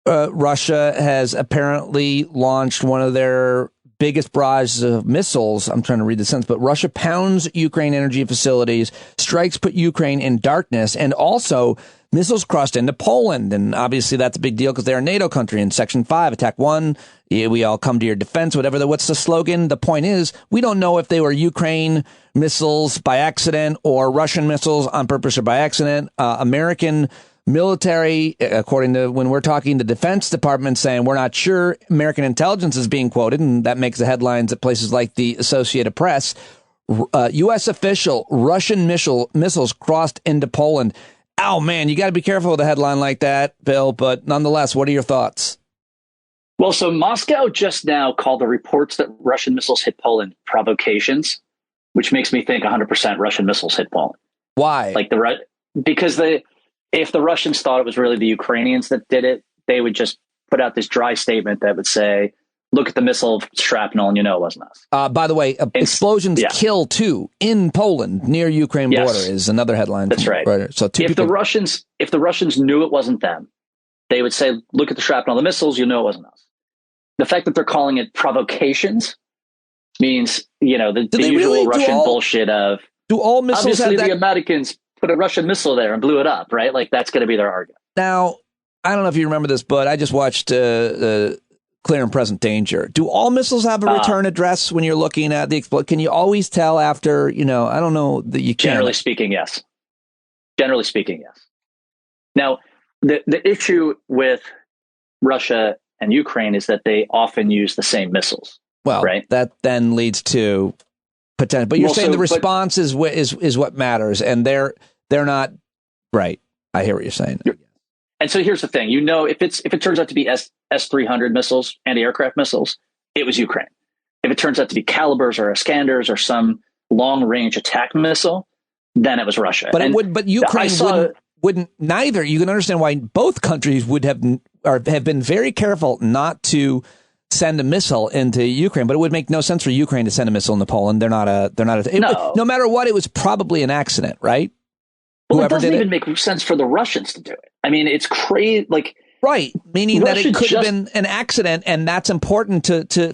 Russia has apparently launched one of their biggest barrages of missiles. I'm trying to read the sentence, but Russia pounds Ukraine energy facilities, strikes put Ukraine in darkness, and also missiles crossed into Poland. And obviously that's a big deal because they're a NATO country. In Section 5, Attack 1, we all come to your defense, whatever. What's the slogan? The point is, we don't know if they were Ukraine missiles by accident or Russian missiles on purpose or by accident. American military, according to when we're talking the Defense Department, saying we're not sure. American intelligence is being quoted, and that makes the headlines at places like the Associated Press. U.S. official, Russian missiles crossed into Poland. Oh, man, you got to be careful with a headline like that, Bill. But nonetheless, what are your thoughts? Well, so Moscow just now called the reports that Russian missiles hit Poland provocations, which makes me think 100% Russian missiles hit Poland. Why? Because if the Russians thought it was really the Ukrainians that did it, they would just put out this dry statement that would say, look at the missile shrapnel and you know it wasn't us. By the way, explosions kill too in Poland near Ukraine border is another headline. That's right. Reuters. So if the Russians knew it wasn't them, they would say, look at the shrapnel, the missiles, you know it wasn't us. The fact that they're calling it provocations means, the usual Russian bullshit of, do all missiles obviously have the Americans put a Russian missile there and blew it up, right? Like, that's going to be their argument. Now, I don't know if you remember this, but I just watched Clear and Present Danger. Do all missiles have a return address when you're looking at the explosion? Can you always tell after, I don't know that you can. Generally speaking, yes. Now, the issue with Russia and Ukraine is that they often use the same missiles. Well, right? That then leads to potential. But you're saying the response is what matters, and they're not right. I hear what you're saying. And so here's the thing: if it turns out to be S-300 missiles, anti-aircraft missiles, it was Ukraine. If it turns out to be Calibers or Iskanders or some long-range attack missile, then it was Russia. But Ukraine wouldn't. Neither. You can understand why both countries would have been very careful not to send a missile into Ukraine, but it would make no sense for Ukraine to send a missile into Poland. They're not no matter what, it was probably an accident, right? Well, it doesn't even make sense for the Russians to do it. I mean, it's crazy. Right. Meaning that it could have been an accident, and that's important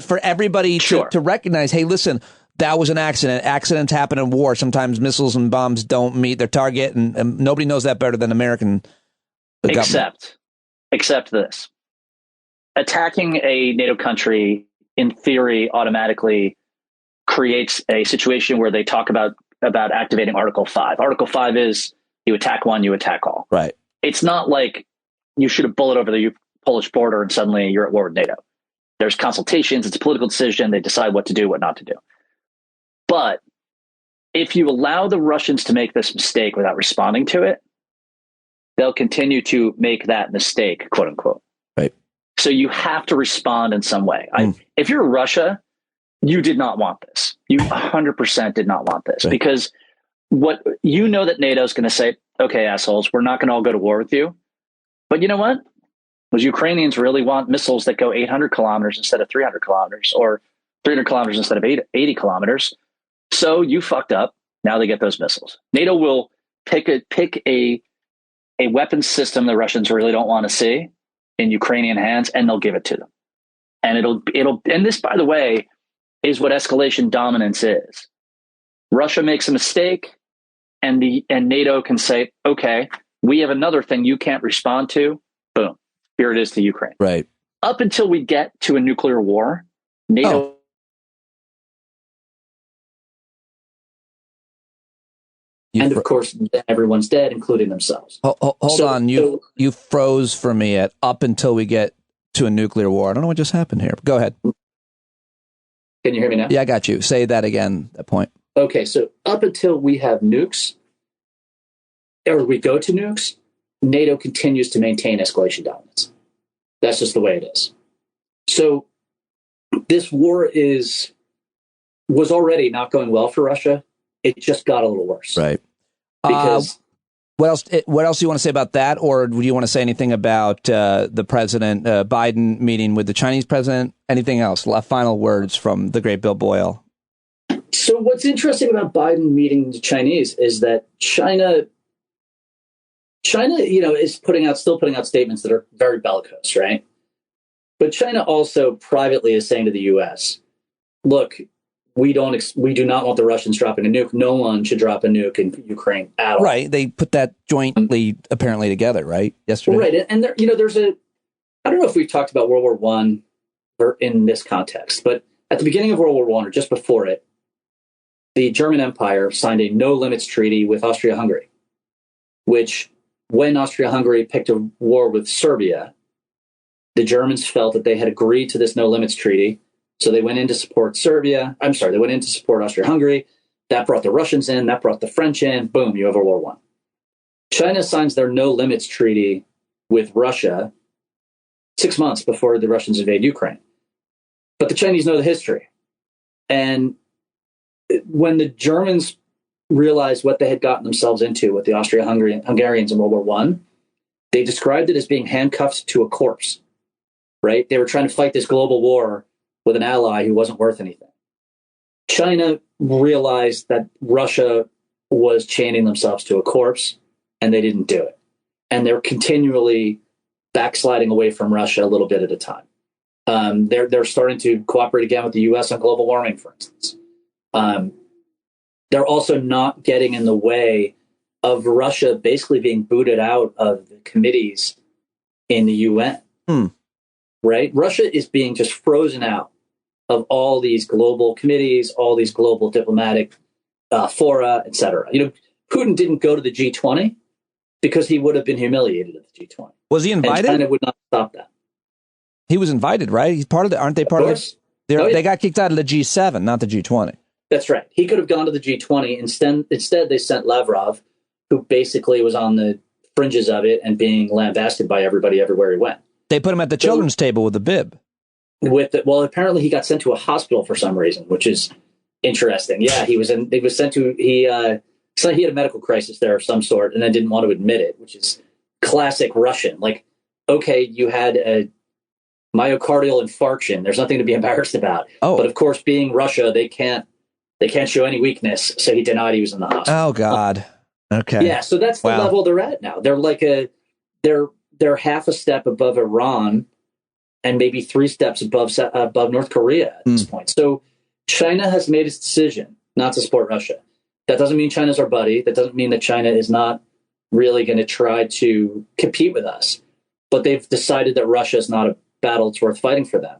for everybody to recognize, hey, listen, that was an accident. Accidents happen in war. Sometimes missiles and bombs don't meet their target, and nobody knows that better than American government. Except this. Attacking a NATO country, in theory, automatically creates a situation where they talk about activating Article 5. Article 5 is you attack one, you attack all. Right. It's not like you shoot a bullet over the Polish border and suddenly you're at war with NATO. There's consultations. It's a political decision. They decide what to do, what not to do. But if you allow the Russians to make this mistake without responding to it, they'll continue to make that mistake, quote unquote. Right. So you have to respond in some way. If you're Russia, you did not want this. You 100% did not want this, because that NATO is going to say, okay, assholes, we're not going to all go to war with you. But you know what? Those Ukrainians really want missiles that go 800 kilometers instead of 300 kilometers, or 300 kilometers instead of 80 kilometers. So you fucked up. Now they get those missiles. NATO will pick a weapons system the Russians really don't want to see in Ukrainian hands, and they'll give it to them. And and this, by the way, is what escalation dominance is. Russia makes a mistake. and NATO can say, okay, we have another thing you can't respond to. Boom, here it is to Ukraine. Right. Up until we get to a nuclear war, NATO. Oh. And of course, everyone's dead, including themselves. Hold on, you froze for me at up until we get to a nuclear war. I don't know what just happened here. Go ahead. Can you hear me now? Yeah, I got you. Say that again, that point. Okay, so up until we have nukes, or we go to nukes, NATO continues to maintain escalation dominance. That's just the way it is. So this war was already not going well for Russia. It just got a little worse. Right. Because what else do you want to say about that? Or do you want to say anything about the president, Biden meeting with the Chinese president? Anything else? Final words from the great Bill Boyle. So what's interesting about Biden meeting the Chinese is that China, is still putting out statements that are very bellicose, right? But China also privately is saying to the U.S., look, we do not want the Russians dropping a nuke. No one should drop a nuke in Ukraine at all. Right. They put that jointly, apparently, together, right? Yesterday. Right. And there, there's I don't know if we've talked about World War I in this context, but at the beginning of World War I, or just before it, the German Empire signed a no-limits treaty with Austria-Hungary, which, when Austria-Hungary picked a war with Serbia, the Germans felt that they had agreed to this no-limits treaty. So they went in to support they went in to support Austria-Hungary. That brought the Russians in. That brought the French in. Boom, you have World War I. China signs their no-limits treaty with Russia 6 months before the Russians invade Ukraine. But the Chinese know the history. And when the Germans realized what they had gotten themselves into with the Austria-Hungarians in World War I, they described it as being handcuffed to a corpse, right? They were trying to fight this global war with an ally who wasn't worth anything. China realized that Russia was chaining themselves to a corpse, and they didn't do it. And they're continually backsliding away from Russia a little bit at a time. They're starting to cooperate again with the U.S. on global warming, for instance. They're also not getting in the way of Russia basically being booted out of the committees in the UN. Right? Russia is being just frozen out of all these global committees, all these global diplomatic fora, et cetera. Putin didn't go to the G20 because he would have been humiliated at the G20. Was he invited? And China would not stop that. He was invited, right? He's part of the. Aren't they part of the? They got kicked out of the G7, not the G20. That's right. He could have gone to the G20. Instead, they sent Lavrov, who basically was on the fringes of it and being lambasted by everybody everywhere he went. They put him at the children's table with a bib. Apparently he got sent to a hospital for some reason, which is interesting. Yeah, he had a medical crisis there of some sort and then didn't want to admit it, which is classic Russian. Like, okay, you had a myocardial infarction. There's nothing to be embarrassed about. Oh. But of course, being Russia, they can't show any weakness. So he denied he was in the hospital. Oh God. Okay. Yeah. So that's the level they're at now. They're like they're half a step above Iran and maybe 3 steps above North Korea at this point. So China has made its decision not to support Russia. That doesn't mean China's our buddy. That doesn't mean that China is not really going to try to compete with us. But they've decided that Russia is not a battle it's worth fighting for them.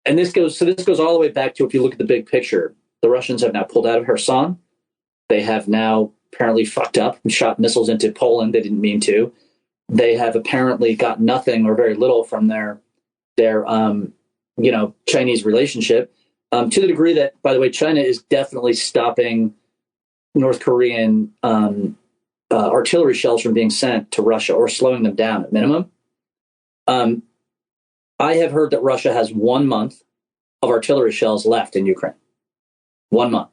And this goes all the way back to, if you look at the big picture, the Russians have now pulled out of Kherson. They have now apparently fucked up and shot missiles into Poland they didn't mean to. They have apparently got nothing or very little from their Chinese relationship, to the degree that, by the way, China is definitely stopping North Korean artillery shells from being sent to Russia, or slowing them down at minimum. I have heard that Russia has 1 month of artillery shells left in Ukraine. 1 month.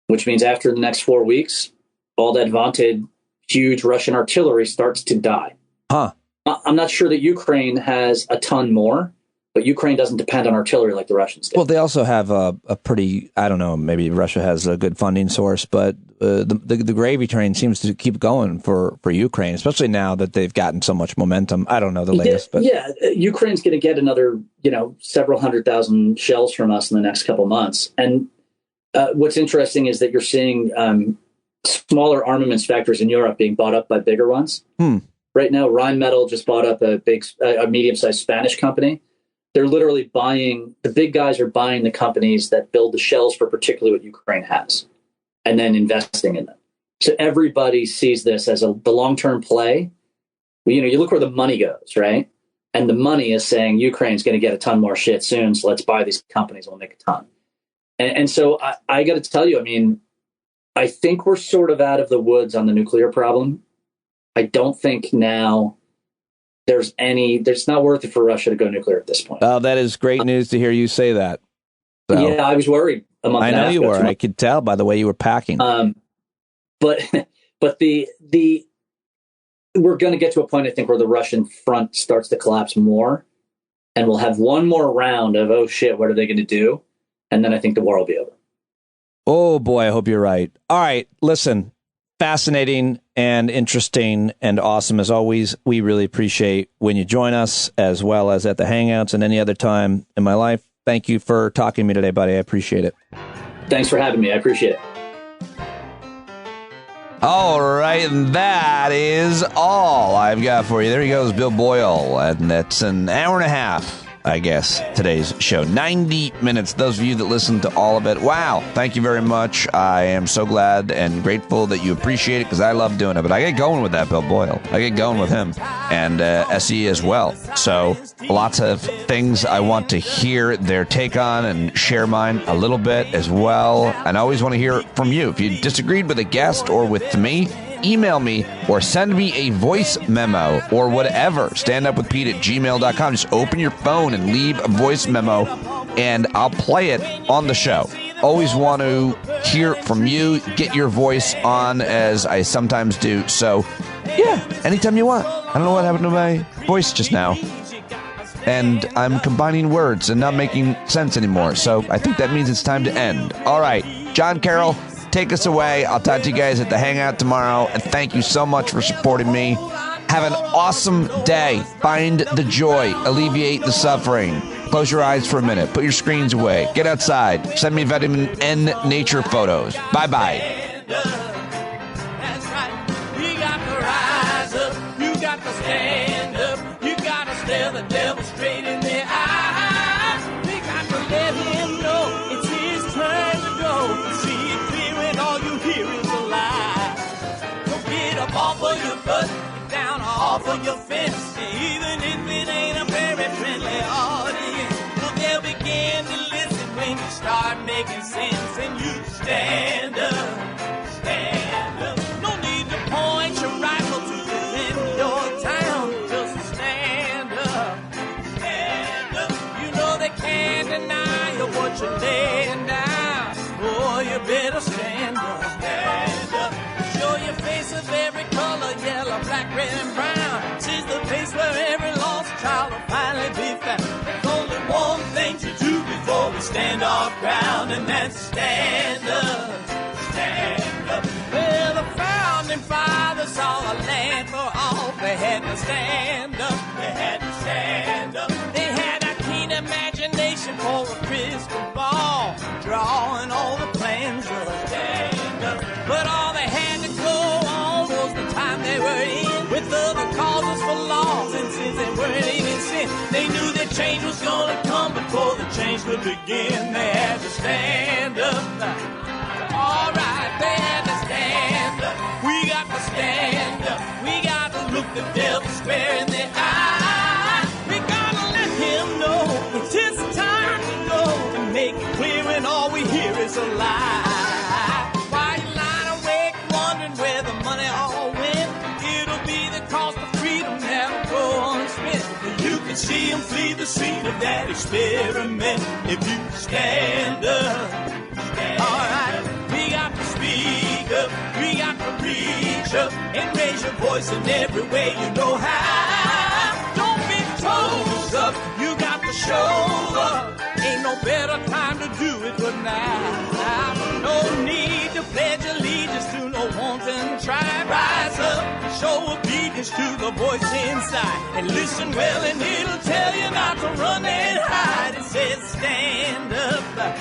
Which means after the next 4 weeks, all that vaunted huge Russian artillery starts to die. Huh. I'm not sure that Ukraine has a ton more, but Ukraine doesn't depend on artillery like the Russians do. Well, they also have a pretty, I don't know, maybe Russia has a good funding source, but the gravy train seems to keep going for Ukraine, especially now that they've gotten so much momentum. I don't know the latest. Ukraine's going to get another, several 100,000 shells from us in the next couple months. And what's interesting is that you're seeing smaller armaments factories in Europe being bought up by bigger ones. Right now, Rheinmetall just bought up a medium-sized Spanish company. They're literally buying, the big guys are buying the companies that build the shells for particularly what Ukraine has and then investing in them. So everybody sees this as the long-term play. You look where the money goes, right? And the money is saying Ukraine's going to get a ton more shit soon, so let's buy these companies, we'll make a ton. And so I got to tell you, I mean, I think we're sort of out of the woods on the nuclear problem. I don't think now there's not worth it for Russia to go nuclear at this point. Oh, that is great news to hear you say that. So, yeah, I was worried a month I know you were. I could tell by the way you were packing. But the we're going to get to a point, I think, where the Russian front starts to collapse more, and we'll have one more round of, oh shit, what are they going to do? And then I think the war will be over. Oh boy, I hope you're right. All right, listen, fascinating and interesting and awesome as always. We really appreciate when you join us, as well as at the Hangouts and any other time in my life. Thank you for talking to me today, buddy. I appreciate it. Thanks for having me. I appreciate it. All right, and that is all I've got for you. There he goes, Bill Boyle, and that's an hour and a half, I guess, today's show. 90 minutes. Those of you that listened to all of it, wow, thank you very much. I am so glad and grateful that you appreciate it, because I love doing it. But I get going with that Bill Boyle. I get going with him, and SE as well. So lots of things I want to hear their take on and share mine a little bit as well. And I always want to hear from you. If you disagreed with a guest or with me, email me or send me a voice memo or whatever. standupwithpete@gmail.com. Just open your phone and leave a voice memo, and I'll play it on the show. Always want to hear from you, get your voice on, as I sometimes do. So, yeah, anytime you want. I don't know what happened to my voice just now, and I'm combining words and not making sense anymore. So I think that means it's time to end. All right, John Carroll, take us away. I'll talk to you guys at the Hangout tomorrow, and thank you so much for supporting me. Have an awesome day. Find the joy. Alleviate the suffering. Close your eyes for a minute. Put your screens away. Get outside. Send me vitamin N nature photos. Bye-bye. That's right. We got to rise up. You got to stand up. You got to stare the devil straight in the eye. We got to let him know it's his turn to go. See it clear when all you hear is a lie. Don't get up off of your butt, get down off of your fence. Even if it ain't a very friendly audience, well, they'll begin to listen when you start making sense. And you stand up, stand up. No need to point your rifle to defend your town. Just stand up, stand up. You know they can't deny you what you're laying down. Boy, you better stand up, stand up. Show your face of every color, yellow, black, red, and brown. She's the place where every lost child will finally be found. There's only one thing to do before we stand our ground, and that's stand up, stand up. Well, the founding fathers saw a land for all. They had to stand up, they had to stand up. They had a keen imagination for a crystal ball, drawing all the plans of stand up. But all they had to go on was the time they were in, with other causes for laws, and since they weren't even sin, they knew that change was gonna come before the change could begin. They had to stand up. All right, they had to stand up. We got to stand up. We got to look the devil square in the eye. We gotta let him know it's his time to go, and make it clear when all we hear is a lie. Why you lying awake wondering where the money all went? It'll be the cost of freedom that'll go unspent. You can see him flee the scene of that experiment if you stand up. All right, we got to speak up, we got to reach up, and raise your voice in every way you know how. Don't be toes up, you got to show up. Ain't no better time to do it but now. No need to pledge allegiance to no wanton tribe. Rise up, show obedience to the voice inside, and listen well, and it'll tell you not to run and hide. It says stand up.